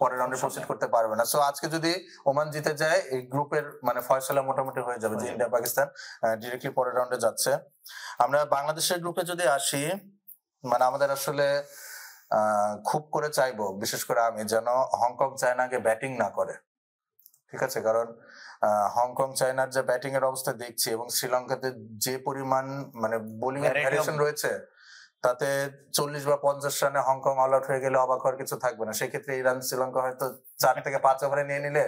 Speaker 3: পরের রাউন্ডে প্রসিড করতে পারবে না। সো আজকে যদি ওমান জিতে যায়, এই গ্রুপের মানে ফয়সালা মোটামুটি হয়ে যাবে যে ইন্ডিয়া পাকিস্তান ডিরেক্টলি পরের রাউন্ডে যাচ্ছে। আমরা বাংলাদেশের গ্রুপে যদি আসি, মানে আমাদের আসলে খুব করে চাইবো, বিশেষ করে আমি, যেন হংকং চায়নাকে ব্যাটিং না করে, ঠিক আছে? কারণ হংকং চায়নার যে ব্যাটিং এর অবস্থা দেখছি, এবং শ্রীলঙ্কাতে যে পরিমাণ মানে বোলিং এর ভ্যারিয়েশন রয়েছে, তাতে 40 বা 50 রানে হংকং অল আউট হয়ে গেলে অবাক হওয়ার কিছু থাকবে না। সেক্ষেত্রে এই রান শ্রীলঙ্কা হয়তো 4 থেকে 5 ওভারে নিয়ে নিলে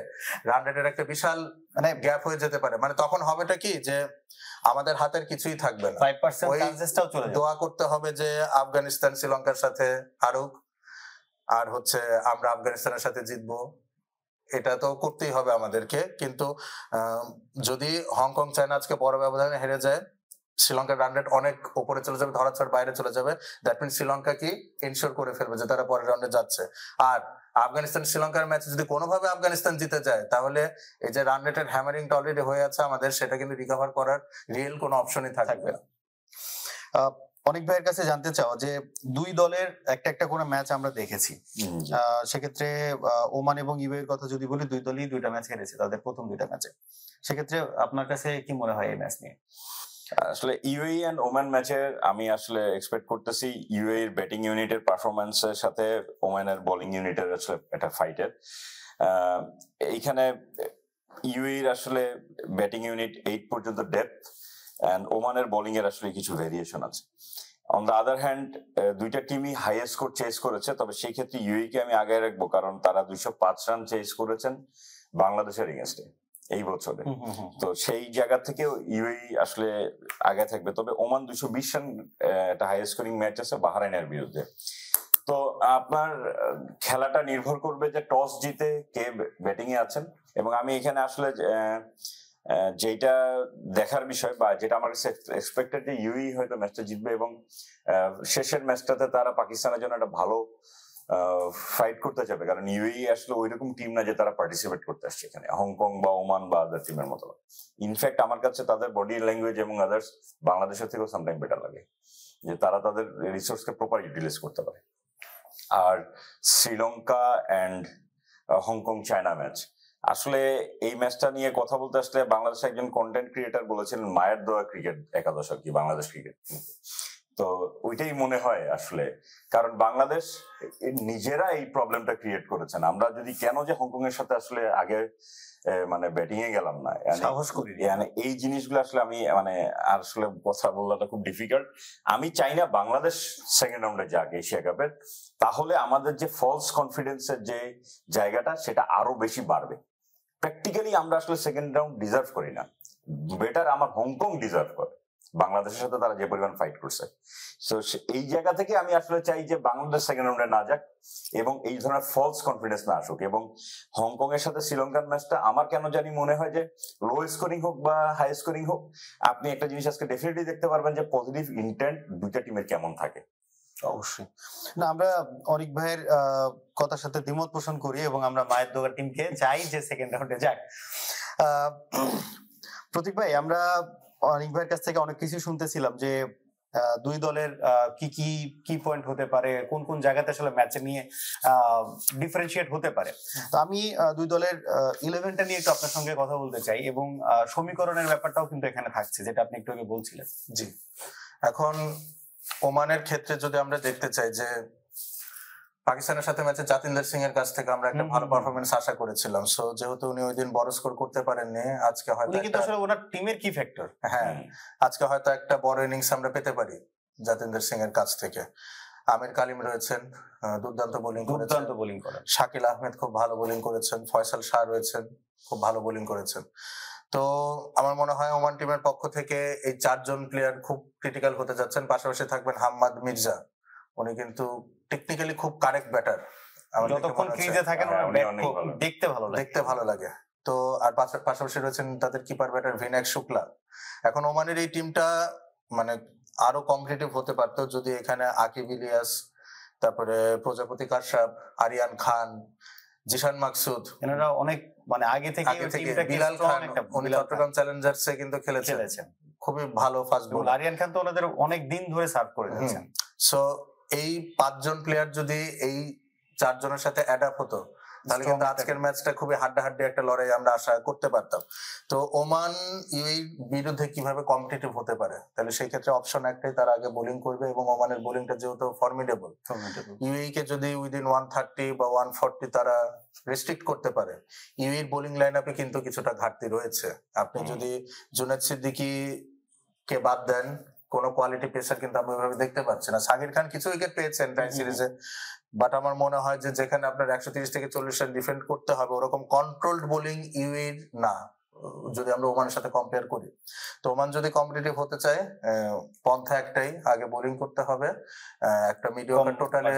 Speaker 3: রান রেটের একটা বিশাল মানে গ্যাপ হয়ে যেতে পারে। মানে তখন হবেটা কি, যে আমাদের হাতের কিছুই থাকবে না,
Speaker 1: 5% চান্সেসটাও চলে যাবে।
Speaker 3: দোয়া করতে হবে যে আফগানিস্তান শ্রীলঙ্কার সাথে হারুক, আর হচ্ছে আমরা আফগানিস্তানের সাথে জিতবো, এটা তো করতেই হবে আমাদেরকে। কিন্তু যদি হংকং চায়না আজকে বড় ব্যবধানে হেরে যায়, শ্রীলঙ্কার রান রেট অনেক উপরে চলে যাবে, ধরাছোঁয়ার বাইরে চলে যাবে। দ্যাট মিনস শ্রীলঙ্কা কি এনশিওর করে ফেলবে যে তারা পরের রাউন্ডে যাচ্ছে। আর আফগানিস্তান শ্রীলঙ্কার ম্যাচে যদি কোনোভাবে আফগানিস্তান জিতে যায়, তাহলে এই যে রান রেটের হ্যামারিংটা অলরেডি হয়ে আছে আমাদের, সেটা কিন্তু রিকভার করার রিয়েল কোনো অপশনই থাকবে না।
Speaker 1: অনেক ভাইয়ের কাছে জানতে চাওয়া যে দুই দলের একটা করে ম্যাচ আমরা দেখেছি, সেক্ষেত্রে ওমান এবং ইউএই এর কথা যদি বলি, দুই দলই দুইটা ম্যাচ হেরেছে তাদের প্রথম দুইটা ম্যাচে। সেক্ষেত্রে আপনার কাছে কি মনে হয় এই ম্যাচ নিয়ে?
Speaker 2: আসলে ইউএই এন্ড ওমান ম্যাচের আমি আসলে এক্সপেক্ট করতেছি ইউএই এর ব্যাটিং ইউনিটের পারফরমেন্সের সাথে ওমানের বোলিং ইউনিটের আসলে একটা ফাইটের। এইখানে ইউএই এর আসলে ব্যাটিং ইউনিট 8 পর্যন্ত ডেপথ, এন্ড ওমানের বোলিং এর আসলে কিছু ভেরিয়েশন আছে। অন দ্য আদার হ্যান্ড দুইটা টিমই হাইয়েস্ট স্কোর চেস করেছে, তবে সেই ক্ষেত্রে ইউএই কে আমি আগে রাখবো, কারণ তারা 205 রান চেস করেছেন বাংলাদেশের এগেইনস্টে এই বছরে। তো সেই জায়গা থেকেও ইউএই আসলে আগে থাকবে। তবে ওমান 220 রান একটা হাই স্কোরিং ম্যাচ আছে বাহরাইনের বিরুদ্ধে। তো আপনার খেলাটা নির্ভর করবে যে টস জিতে কে ব্যাটিং এ আছেন। এবং আমি এখানে আসলে যেটা দেখার বিষয় বা যেটা আমার কাছে এক্সপেক্টেড, যে ইউএই হয়তো ম্যাচটা জিতবে এবং শেষের ম্যাচটাতে তারা পাকিস্তানের জন্য একটা ভালো ফাইট করতে যাবে, কারণ ইউএই আসলে ওইরকম টিম না যে তারা পার্টিসিপেট করতে আসছে এখানে হংকং বা ওমান বা আদার টিমের মতো। ইনফ্যাক্ট আমার কাছে তাদের বডি ল্যাঙ্গুয়েজ এবং আদার্স বাংলাদেশের থেকেও সামটাইম বেটার লাগে, যে তারা তাদের রিসোর্সকে প্রপার ইউটিলাইজ করতে পারে। আর Sri Lanka and Hong Kong China match, আসলে এই ম্যাচটা নিয়ে কথা বলতে আসলে বাংলাদেশের একজন কন্টেন্ট ক্রিয়েটার বলেছিলেন মায়ের দোয়া ক্রিকেট একাদশ আর কি বাংলাদেশ ক্রিকেট। তো ওইটাই মনে হয় আসলে, কারণ বাংলাদেশ নিজেরা এই প্রবলেমটা ক্রিয়েট করেছেন। আমরা যদি কেন যে হংকং এর সাথে আসলে আগে মানে ব্যাটিং এ গেলাম না,
Speaker 1: সাহস করি
Speaker 2: এই জিনিসগুলো আসলে আমি মানে আসলে কথা বলাটা খুব ডিফিকাল্ট। আমি চাই না বাংলাদেশ সেকেন্ড রাউন্ডে যাক এশিয়া কাপের, তাহলে আমাদের যে ফলস কনফিডেন্সের যে জায়গাটা সেটা আরো বেশি বাড়বে। প্র্যাকটিক্যালি আমরা আসলে সেকেন্ড রাউন্ড ডিজার্ভ করি না, বেটার আমার হংকং ডিজার্ভ করে, বাংলাদেশের সাথে তারা যে পরিমাণ ফাইট করছে। তো এই জায়গা থেকে আমি আসলে চাই যে বাংলাদেশ সেকেন্ড রাউন্ডে না যাক এবং এই ধরনের ফলস কনফিডেন্স না আসুক। এবং হংকং এর সাথে শ্রীলঙ্কার ম্যাচটা আমার কেন জানি মনে হয় যে লো স্কোরিং হোক বা হাই স্কোরিং হোক, আপনি একটা জিনিস আজকে ডেফিনেটলি দেখতে পারবেন যে পজিটিভ ইন্টেন্ট দুইটা টিমের কেমন থাকে।
Speaker 1: অবশ্যই না, আমরা অনেক ভাইয়ের কথার সাথে দ্বিমত পোষণ করি এবং আমরা মায়ের দোকান টিমকে চাই যে সেকেন্ড রাউন্ডে যাক। প্রতীক ভাই, আমরা অনেক ভাইয়ের কাছ থেকে অনেক কিছু শুনতেছিলাম যে দুই দলের কি পয়েন্ট হতে পারে, কোন কোন জায়গাতে আসলে ম্যাচে নিয়ে ডিফারেন্সিয়েট হতে পারে। তো আমি দুই দলের 11টা নিয়ে একটু আপনার সঙ্গে কথা বলতে চাই এবং সমীকরণের ব্যাপারটাও কিন্তু এখানে থাকছে, যেটা আপনি একটু আগে বলছিলেন।
Speaker 3: জি, এখন ওমানের ক্ষেত্রে যদি আমরা দেখতে চাই যে পাকিস্তানের সাথে ম্যাচে জাতিন্দার সিং এর কাছ থেকে আমরা একটা ভালো পারফরমেন্স আশা করেছিলাম। সো যেহেতু উনি ওই দিন বড় স্কোর করতে পারেননি, আজকে হয়তো
Speaker 1: কিন্তু আসলে ওনার টিমের কি ফ্যাক্টর,
Speaker 3: হ্যাঁ আজকে হয়তো একটা বড় ইনিংস আমরা পেতে পারি জাতিন্দার সিং এর কাছ থেকে। আমির কালিম রয়েছেন, দুর্দান্ত বোলিং করেন। শাকিল আহমেদ খুব ভালো বোলিং করেছেন। ফয়সাল শাহ রয়েছেন, খুব ভালো বোলিং করেছেন। তো আমার মনে হয় ওমান টিমের পক্ষ থেকে এই 4 জন প্লেয়ার খুব ক্রিটিক্যাল হতে যাচ্ছেন। পাশাপাশি থাকবেন হাম্মাদ মির্জা, উনি কিন্তু টেকনিক্যালি খুব কারেক্ট ব্যাটার।
Speaker 1: যতক্ষণ ক্রিজে থাকেন
Speaker 3: দেখতে ভালো লাগে। তো আর পাশাপাশি রয়েছেন তাদের কিপার ব্যাটার ভিনায়ক শুক্লা। এখন ওমানের এই টিমটা মানে আরো কম্পিটিটিভ হতে পারতো যদি এখানে আকিব ইলিয়াস, তারপরে প্রজাপতি কাশ্যপ, আরিয়ান খান, জিশান মাকসুদ,
Speaker 1: এনারা অনেক মানে আগে থেকে
Speaker 3: বিলাল খান, উনি চট্টগ্রাম চ্যালেঞ্জার্সে কিন্তু খেলেছেন, খুবই ভালো ফাস্ট বোলার।
Speaker 1: আরিয়ান খান তো ওনাদের অনেক দিন ধরে সার্ভ করে যাচ্ছেন।
Speaker 3: সো এই 5 জন প্লেয়ার যদি এই 4 জনের সাথে অ্যাড আপ হতো, তাহলে কিন্তু আজকের ম্যাচটা খুবই হাড্ডাহাড্ডি একটা লড়াই আমরা আশা করতে পারতাম। তো ওমান ইউএই বিরুদ্ধে কিভাবে কম্পিটিটিভ হতে পারে, তাহলে সেই ক্ষেত্রে অপশন একটাই, তারা আগে বোলিং করবে এবং ওমানের বোলিংটা যেহেতু ফর্মিডেবল, ইউএই কে যদি উইদিন 130 বা 140 তারা রেস্ট্রিক্ট করতে পারে, ইউএই বোলিং লাইন আপে কিন্তু কিছুটা ঘাটতি রয়েছে। আপনি যদি জুনেদ সিদ্দিকী কে বাদ দেন, কোনো কোয়ালিটি পেসার কিন্তু আমরা ওইভাবে দেখতে পাচ্ছি না। সাকির খান কিছু উইকেট পেয়েছেন ট্রাই সিরিজে, বাট আমার মনে হয় যে যেখানে আপনার 130 থেকে 40 রান ডিফেন্ড করতে হবে, ওরকম কন্ট্রোলড বোলিং ইউএর না, যদি আমরা ওমানের সাথে কম্পেয়ার করি। তো ওমান যদি কম্পিটিটিভ হতে চায়, পন্থা একটাই, আগে বোলিং করতে হবে, একটা মিডিয়াম টোটালে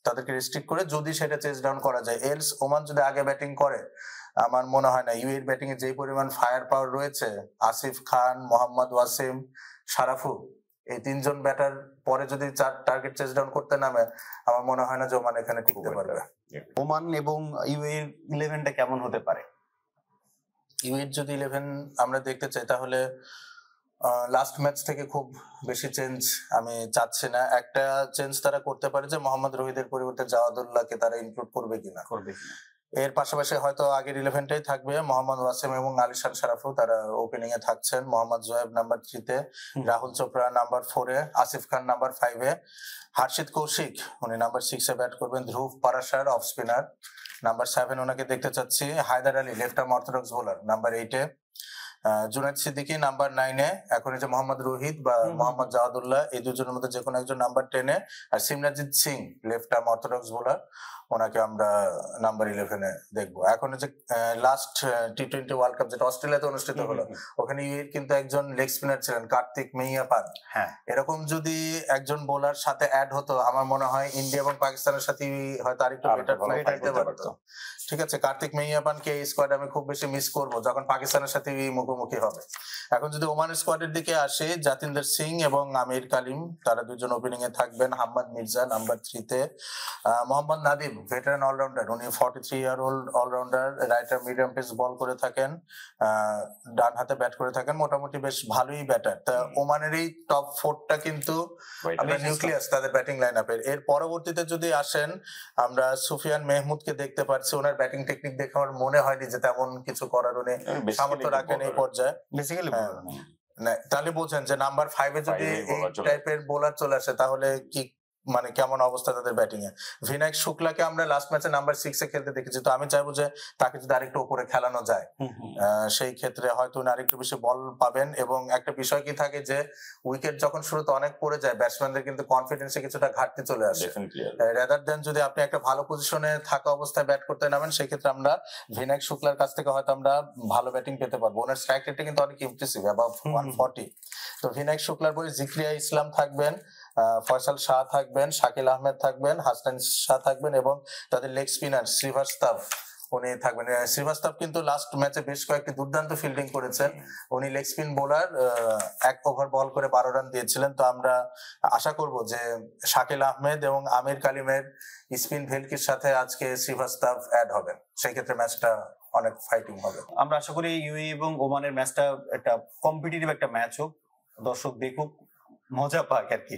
Speaker 3: তাদেরকে রেস্ট্রিক্ট করে যদি সেটা চেস ডাউন করা যায়। এলস ওমান যদি আগে ব্যাটিং করে, আমার মনে হয় না ইউএর ব্যাটিং এ যে পরিমাণ ফায়ার পাওয়ার রয়েছে, আসিফ খান, মোহাম্মদ ওয়াসিম, শারাফু, এই 3 জন ব্যাটার পরে যদি টার্গেট চেস ডাউন করতে নামে, আমার মনে হয় না যে ওমান এখানে টিকতে পারবে।
Speaker 1: ওমান এবং ইউএর 11টা কেমন হতে পারে?
Speaker 3: ইউএর যদি 11 আমরা দেখতে চাই, তাহলে লাস্ট ম্যাচ থেকে খুব বেশি চেঞ্জ আমি চাচ্ছি না। একটা চেঞ্জ তারা করতে পারে যে মোহাম্মদ রহিদের পরিবর্তে জাওয়াদুল্লাহকে তারা ইনক্লুড করবে কিনা। এর পাশাপাশি হয়তো আগের 11টাই থাকবে, মোহাম্মদ ওয়াসিম এবং আলিশান শারাফু তারা ওপেনিং এ থাকছেন, মোহাম্মদ জোয়েব নাম্বার 3 তে, রাহুল চোপড়া নাম্বার 4 এ, আসিফ খান নাম্বার 5 এ, হর্ষিত কৌশিক উনি নাম্বার 6 এ ব্যাট করবেন, Dhruv Parashar off spinner number 7 ওনাকে দেখতে চাচ্ছি, Haider Ali left arm orthodox bowler number 8 এ, জুনায়েদ সিদ্দিকী নাম্বার 9 এ, এখন এই যে মোহাম্মদ রোহিত বা মোহাম্মদ জাওয়াদুল্লাহ, এই দুজনের মধ্যে যে কোনো একজন নাম্বার 10 এ, আর Simranjit Singh left arm orthodox bowler, ওনাকে আমরা নাম্বার 11 এ দেখবো। এখন যে লাস্ট টি20 ওয়ার্ল্ড কাপ যেটা অস্ট্রেলিয়াতে অনুষ্ঠিত হলো, ওখানে কিন্তু একজন লেগ স্পিনার ছিলেন কার্তিক মেইয়াপান। এরকম যদি একজন বোলার সাথে অ্যাড হতো, আমার মনে হয় ইন্ডিয়া এবং পাকিস্তানের সাথে হয়তো আরেকটু বেটার ফাইট করতে পারতো। ঠিক আছে, কার্তিক মেইয়াপানকে এই স্কোয়াডে আমি খুব বেশি মিস করবো যখন পাকিস্তানের সাথে মুখোমুখি হবে। এখন যদি ওমানের স্কোয়াডের দিকে আসে, জাতিন্দার সিং এবং আমির কালিম তারা দুজন ওপেনিং এ থাকবেন, হাম্মাদ মির্জা নাম্বার 3 তে, মোহাম্মদ নাদিম ভেটারান অলরাউন্ডার, উনি 43 year old allrounder, right arm medium pace bowl করে থাকেন, ডান হাতে ব্যাট করে থাকেন, মোটামুটি বেশ ভালোই ব্যাটার। তা ওমানের এই টপ 4টা কিন্তু নিউক্লিয়াস তাদের ব্যাটিং লাইন আপের। এর পরবর্তীতে যদি আসেন, আমরা সুফিয়ান মেহমুদকে দেখতে পাচ্ছি, ওনার ব্যাটিং টেকনিক দেখে আমার মনে হয়নি যে তেমন কিছু করার উনি সামর্থ্য রাখেন এই পর্যায়ে। তাহলে বলছেন যে নাম্বার 5 এ যদি এই টাইপের বোলার চলে আসে, তাহলে কি মানে কেমন অবস্থা তাদের ব্যাটিং এ। ভিনায়ক শুক্লাকে আমরা লাস্ট ম্যাচে নাম্বার 6 এ খেলতে দেখেছি, তো আমি চাইবো যে তাকে যদি আরেকটু উপরে খেলানো যায় সেই ক্ষেত্রে হয়তো উনি আরেকটু বেশি বল পাবেন। এবং একটা বিষয় কি থাকে যে উইকেট যখন শুরুতে অনেক পড়ে যায় ব্যাটসম্যানদের কিন্তু কনফিডেন্সে কিছুটা ঘাটতি চলে আসে, রাদার দেন যদি আপনি একটা ভালো পজিশনে থাকা অবস্থায় ব্যাট করতে নামেন সেক্ষেত্রে আমরা ভিনায়ক শুক্লার কাছ থেকে হয়তো আমরা ভালো ব্যাটিং পেতে পারবো। ওনার স্ট্রাইক রেটটা কিন্তু অনেক ইমপ্রেসিভ, অ্যাবাভ 140। তো ভিনায়ক শুক্লার পরে জিক্রিয়া ইসলাম থাকবেন, ফয়সাল শাহ থাকবেন, শাকিল আহমেদ থাকবেন, হাসান শাহ থাকবেন এবং তাদের লেগ স্পিনার শ্রীবাস্তব উনি থাকবেন। শ্রীবাস্তব কিন্তু লাস্ট ম্যাচে বেশ কয়েকটি দুর্দান্ত ফিল্ডিং করেছেন। উনি লেগ স্পিন বোলার, 1 ওভার বল করে 12 রান দিয়েছিলেন। তো আমরা আশা করব যে শাকিল আহমেদ এবং আমির কালিমের স্পিন ভেলকির সাথে আজকে শ্রীবাস্তব অ্যাড হবেন, সেই ক্ষেত্রে ম্যাচটা অনেক ফাইটিং হবে।
Speaker 1: আমরা আশা করি ইউএই এবং ওমানের ম্যাচটা একটা কম্পিটিটিভ একটা ম্যাচ হোক, দর্শক দেখুক, মজা পাক আর কি।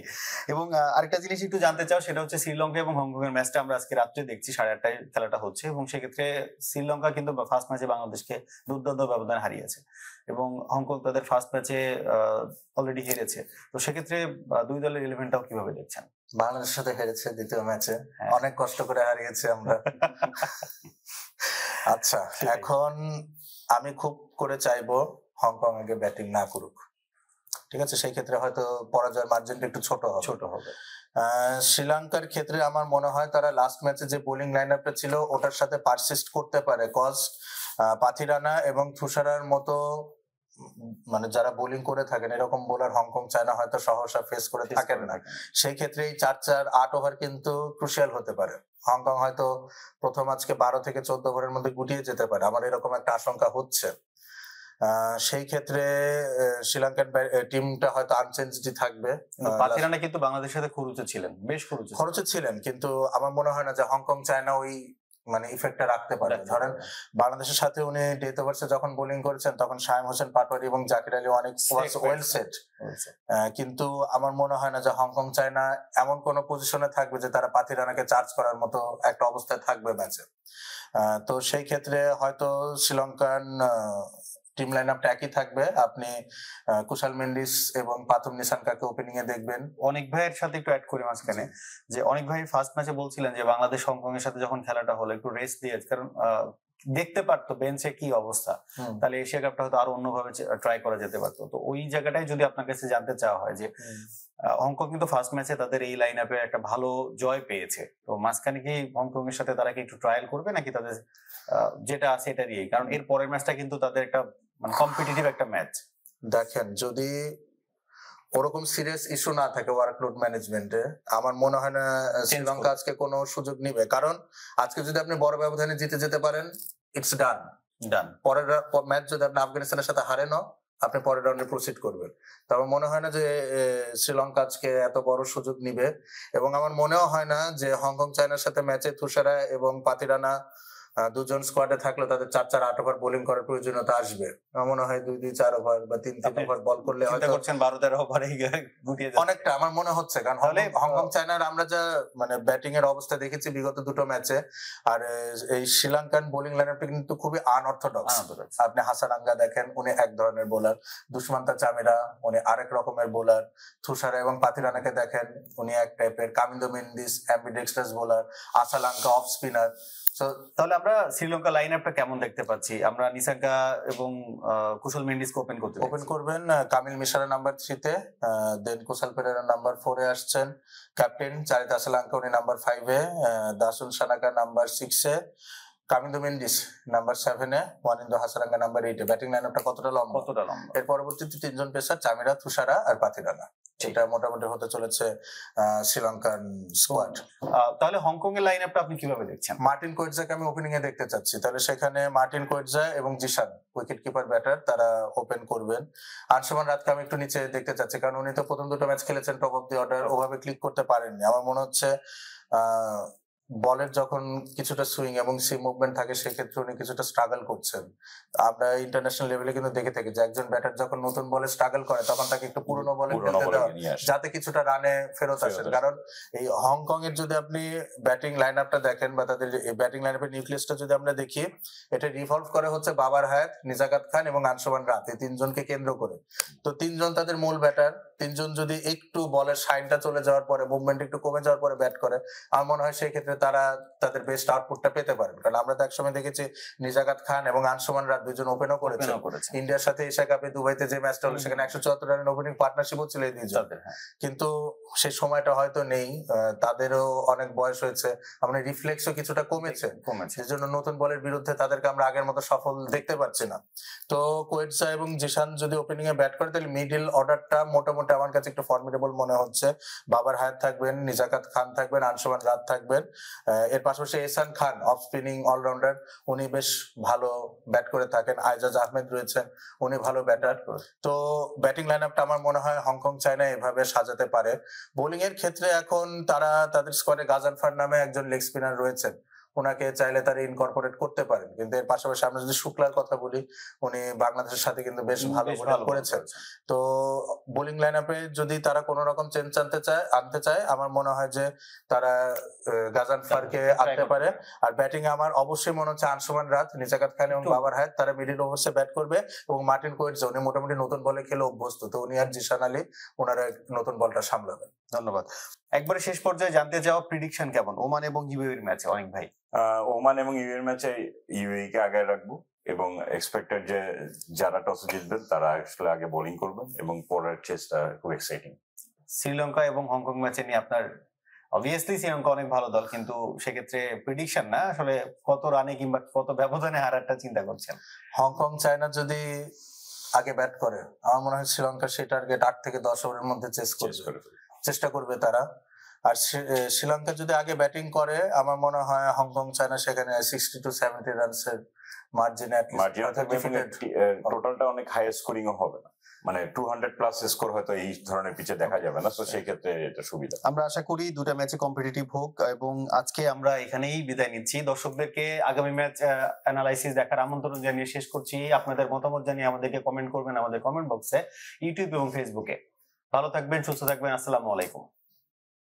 Speaker 1: এবং আরেকটা জিনিস একটু জানতে চাও, সেটা হচ্ছে শ্রীলঙ্কা এবং হংকং এর ম্যাচটা আমরা আজকে রাত্রে দেখছি, 8:30টায় খেলাটা হচ্ছে। এবং সেক্ষেত্রে শ্রীলঙ্কা কিন্তু ফার্স্ট ম্যাচে বাংলাদেশকে দুর্দান্ত ব্যবধান হারিয়েছে এবং হংকং তাদের ফার্স্ট ম্যাচে অলরেডি হেরেছে। তো সেক্ষেত্রে দুই দলের ইলেভেনটাও কিভাবে দেখছেন?
Speaker 3: বাংলাদেশের সাথে হেরেছে দ্বিতীয় ম্যাচে, অনেক কষ্ট করে হারিয়েছে আমরা। আচ্ছা, এখন আমি খুব করে চাইবো হংকং আগে ব্যাটিং না করুক, ঠিক আছে? সেই ক্ষেত্রে হয়তো পরাজয়ের মার্জিনটা একটু ছোট হবে। শ্রীলঙ্কার ক্ষেত্রে আমার মনে হয় তারা লাস্ট ম্যাচে যে বোলিং লাইন আপটা ছিল ওটার সাথে পারসিস্ট করতে পারে, কজ পাথিরানা এবং থুষারার মতো মানে যারা বোলিং করে থাকেন এরকম বোলার হংকং চায়না হয়তো সহসা ফেস করে থাকেন না। সেই ক্ষেত্রে এই 4-4-8 ওভার কিন্তু ক্রুশিয়াল হতে পারে। হংকং হয়তো প্রথম আজকে 12 থেকে 14 ওভারের মধ্যে গুটিয়ে যেতে পারে, আমার এরকম একটা আশঙ্কা হচ্ছে। সেই ক্ষেত্রে শ্রীলঙ্কান টিমটা হয়তো আনচেঞ্জডই থাকবে।
Speaker 1: পাথিরানা কিন্তু বাংলাদেশের সাথে খরুচে ছিলেন, বেশ খরুচে ছিলেন,
Speaker 3: কিন্তু আমার মনে হয় না যে হংকং চায়না ওই মানে ইফেক্টটা রাখতে পারে। ধরেন বাংলাদেশের সাথে উনি ডেথ ওভার্সে যখন বোলিং করেছেন তখন শায়ম হোসেন পাটোয়ারি এবং জাকির আলী অনেক ওয়েল সেট, কিন্তু আমার মনে হয় না যে হংকং চায়না এমন কোন পজিশনে থাকবে যে তারা পাথিরানাকে চার্জ করার মতো একটা অবস্থায় থাকবে ম্যাচে। তো সেই ক্ষেত্রে হয়তো শ্রীলঙ্কান টিম লাইন আপটা একই থাকবে। আপনি কুশাল মেন্ডিস এবং পাথুম নিসানকাকে ওপেনিং এ দেখবেন।
Speaker 1: অনেক ভাইয়ের সাথে একটু অ্যাড করি মাঝখানে, যে অনেক ভাই ফার্স্ট ম্যাচে বলছিলেন যে বাংলাদেশ হংকং এর সাথে যখন খেলাটা হলো একটু রেস্ট দিয়ে, কারণ দেখতে পারতো বেঞ্চে কি অবস্থা, তাহলে এশিয়া কাপটা হয়তো আরো অন্যভাবে ট্রাই করা যেতে পারতো। তো ওই জায়গাটাই যদি আপনার কাছে জানতে চাওয়া হয় যে হংকং কিন্তু ফার্স্ট ম্যাচে তাদের এই লাইন আপে একটা ভালো জয় পেয়েছে, তো মাঝখানে কি হংকং এর সাথে তারা কি একটু ট্রায়াল করবে নাকি তাদের যেটা আছে এটা দিয়েই, কারণ এর পরের ম্যাচটা কিন্তু তাদের একটা মানে কম্পিটিটিভ একটা ম্যাচ।
Speaker 3: দেখেন, যদি ওরকম সিরিয়াস ইস্যু না থাকে ওয়ার্কলোড ম্যানেজমেন্টে, আমার মনে হয় না শ্রীলঙ্কা আজকে কোনো সুযোগ নিবে। কারণ আজকে যদি আপনি বড় ব্যবধানে জিতে যেতে পারেন, ইটস ডান। পরের ম্যাচ যদি আপনি আফগানিস্তানের সাথে হারেনও, আপনি পরের রাউন্ডে প্রসিড করবেন। তো আমার মনে হয় না যে শ্রীলঙ্কা আজকে এত বড় সুযোগ নিবে, এবং আমার মনেও হয় না যে হংকং চায়নার সাথে ম্যাচে তুষারা এবং পাতিরানা দুজন স্কোয়াডে থাকলে তাদের 4-4-8 ওভার বোলিং করার প্রয়োজনীয়তা আসবে। আমার মনে হয় 2-2-4 ওভার বা 3-3 ওভার বল করলে হয়তো
Speaker 1: 12-13 ওভারে গুটিয়ে যাবে
Speaker 3: অনেকটা, আমার মনে হচ্ছে। কারণ হংকং চায়নার আমরা যা মানে ব্যাটিং এর অবস্থা দেখেছি বিগত দুটো ম্যাচে, আর এই শ্রীলঙ্কান বোলিং লাইনআপটা কিন্তু খুবই আনঅর্থোডক্স। আপনি হাসানাঙ্গা দেখেন, উনি এক ধরনের বোলার, দুষ্মান্তা চামিরা উনি আরেক রকমের বোলার, তুষারা এবং পাতিরানাকে দেখেন উনি এক টাইপের, Kamindu Mendis ambidextrous bowler, Asalanka off spinner.
Speaker 1: তাহলে আমরা শ্রীলঙ্কা লাইন আপটা কেমন দেখতে পাচ্ছি? আমরা নিসাঙ্কা এবং কুশল মেন্ডিসকে ওপেন
Speaker 3: করবেন। কামিল মিশরা নাম্বার 3 তে, দেন কুশল পেরেরা নাম্বার 4 এ আসছেন, ক্যাপ্টেন চারিত আসালাঙ্কা উনি নাম্বার 5 এ, দাসুল সানাকা নাম্বার 6 এ, কামিন্দো মেন্ডিস নাম্বার 7 এ, ওয়ানিন্দো হাসারাঙ্গা নাম্বার 8 এ। ব্যাটিং লাইনআপটা কতটা লম্বা। এর পরবর্তীতে 3 জন পেসার, চামিরা, তুষারা আর পাতিরানা। এটা মোটামুটি হতে চলেছে শ্রীলঙ্কান স্কোয়াড।
Speaker 1: তাহলে হংকং এর লাইনআপটা আপনি কিভাবে দেখছেন?
Speaker 3: মার্টিন কোয়েটজাকে আমি ওপেনিং এ দেখতে চাচ্ছি। তাহলে সেখানে মার্টিন কোয়েটজা এবং জিসান উইকেট কিপার ব্যাটার তারা ওপেন করবেন। আনসুমান রাতকে আমি একটু নিচে দেখতে চাচ্ছি, কারণ উনি তো প্রথম দুটো ম্যাচ খেলেছেন টপ অফ দি অর্ডার, ওভাবে ক্লিক করতে পারেননি। আমার মনে হচ্ছে বলের যখন কিছুটা সুইং এবং সি মুভমেন্ট থাকে সেক্ষেত্রে উনি কিছুটা স্ট্রাগল করছেন। আমরা ইন্টারন্যাশনাল লেভেলে কিন্তু দেখে থাকি যে একজন ব্যাটার যখন নতুন বলে স্ট্রাগল করে তখন তাকে একটু পুরনো বলে খেলতে দেওয়া, যাতে কিছুটা রানে ফেরত আসেন। কারণ এই হংকং এর যদি আপনি ব্যাটিং লাইন আপটা দেখেন বা তাদের ব্যাটিং লাইন আপের নিউক্লিয়াসটা যদি আমরা দেখি, এটা রিভলভ করে হচ্ছে বাবার হায়াত, নিজাকাত খান এবং আনসুমান রাত, এই 3 জনকে কেন্দ্র করে। তো 3 জন তাদের মূল ব্যাটার, তিনজন যদি একটু বলের শাইনটা চলে যাওয়ার পরে, মুভমেন্ট একটু কমে যাওয়ার পরে ব্যাট করে, আমার মনে হয় সেই ক্ষেত্রে তারা তাদের বেস্ট আউটপুটটা পেতে পারেন। কারণ আমরা তো একসময় দেখেছি নিজাকাত খান এবং আনসুমান রাত দুজন ওপেনও করেছে। ইন্ডিয়ার সাথে এশিয়া কাপে দুবাইতে যে ম্যাচটা হলো সেখানে 174 রানের ওপেনিং পার্টনারশিপও ছিল এই দুইজন, কিন্তু সেই সময়টা হয়তো নেই, তাদেরও অনেক বয়স হয়েছে, আমরা রিফ্লেক্সও কিছুটা কমেছে, সেজন্য নতুন বলের বিরুদ্ধে তাদেরকে আমরা আগের মতো সফল দেখতে পাচ্ছি না। তো কোয়েটসা এবং জিশান যদি ওপেনিং এ ব্যাট করে তাহলে মিডল অর্ডারটা মোটামুটি আমার কাছে একটু ফর্মিডেবল মনে হচ্ছে। বাবার হায়াত থাকবেন, নিজাকাত খান থাকবেন, আনসুমান রাত থাকবেন, এর পাশাপাশি এহসান খান অফ স্পিনিং অলরাউন্ডার, উনি বেশ ভালো ব্যাট করে থাকেন। আইজাজ আহমেদ রয়েছেন, উনি ভালো ব্যাটার। তো ব্যাটিং লাইন আপটা আমার মনে হয় হংকং চায়না এভাবে সাজাতে পারে। বোলিং এর ক্ষেত্রে এখন তারা তাদের স্কোয়াডে গাজানফার নামে একজন লেগ স্পিনার রয়েছেন, ওনাকে চাইলে তারা ইনকর্পোরেট করতে পারেন। কিন্তু এর পাশাপাশি আমরা যদি শুক্লার কথা বলি, উনি বাংলাদেশের সাথে কিন্তু বেশ ভালো বোলিং করেছেন। তো বোলিং লাইন আপে যদি তারা কোন রকম চেঞ্জ আনতে চায় আমার মনে হয় যে তারা গাজানফারকে আনতে পারে। আর ব্যাটিং এ আমার অবশ্যই মনে হচ্ছে আনসুমান রাত, নিজাকাত খান এবং বাবার হায়াত তারা মিডল ওভার্সে ব্যাট করবে, এবং মার্টিন কোয়েটসা উনি মোটামুটি নতুন বলে খেলে অভ্যস্ত, তো উনি আর জিশান আলী ওনারা নতুন বলটা সামলাবেন।
Speaker 1: ধন্যবাদ। একবারে শেষ পর্যায়ে জানতে চাও প্রেডিকশন কেমন ওমান এবং ইউএইর ম্যাচে? অনেক ভাই
Speaker 2: ওমান এবং ইউএইর ম্যাচে ইউএই কে আগে রাখবো, এবং এক্সপেক্টেড যে যারা টস জিতবেন তারা আসলে আগে বোলিং করবেন, এবং পরের চেসটা খুব এক্সাইটিং।
Speaker 1: শ্রীলঙ্কা এবং হংকং ম্যাচে নিয়ে আপনার, অবভিয়াসলি শ্রীলঙ্কা অনেক ভালো দল, কিন্তু সেক্ষেত্রে প্রেডিকশন না, আসলে কত রানে কিংবা কত ব্যবধানে হারারটা চিন্তা করছেন?
Speaker 3: হংকং চায়না যদি আগে ব্যাট করে আমার মনে হয় শ্রীলঙ্কা সেই টার্গেট 8 থেকে 10 ওভারের মধ্যে চেষ্টা করবে তারা। আর শ্রীলঙ্কা যদি আগে ব্যাটিং করে আমার মনে হয় হংকং চায়না সেখানে 60 to 70 রানসের মার্জিনে
Speaker 2: টোটালটা অনেক হাই স্কোরিং হবে না, মানে 200 প্লাস স্কোর হয়তো এই ধরনের পিচে দেখা যাবে না, তো সেই ক্ষেত্রে এটা সুবিধা।
Speaker 1: আমরা আশা করি দুটো ম্যাচে কম্পিটিটিভ হোক, এবং আজকে আমরা এখানেই বিদায় নিচ্ছি। দর্শকদেরকে আগামী ম্যাচ অ্যানালাইসিস দেখার আমন্ত্রণ জানিয়ে শেষ করছি। আপনাদের মতামত জানিয়ে আমাদেরকে কমেন্ট করবেন আমাদের কমেন্ট বক্সে, ইউটিউব এবং ফেসবুকে। ভালো থাকবেন, সুস্থ থাকবেন, আসসালামু আলাইকুম।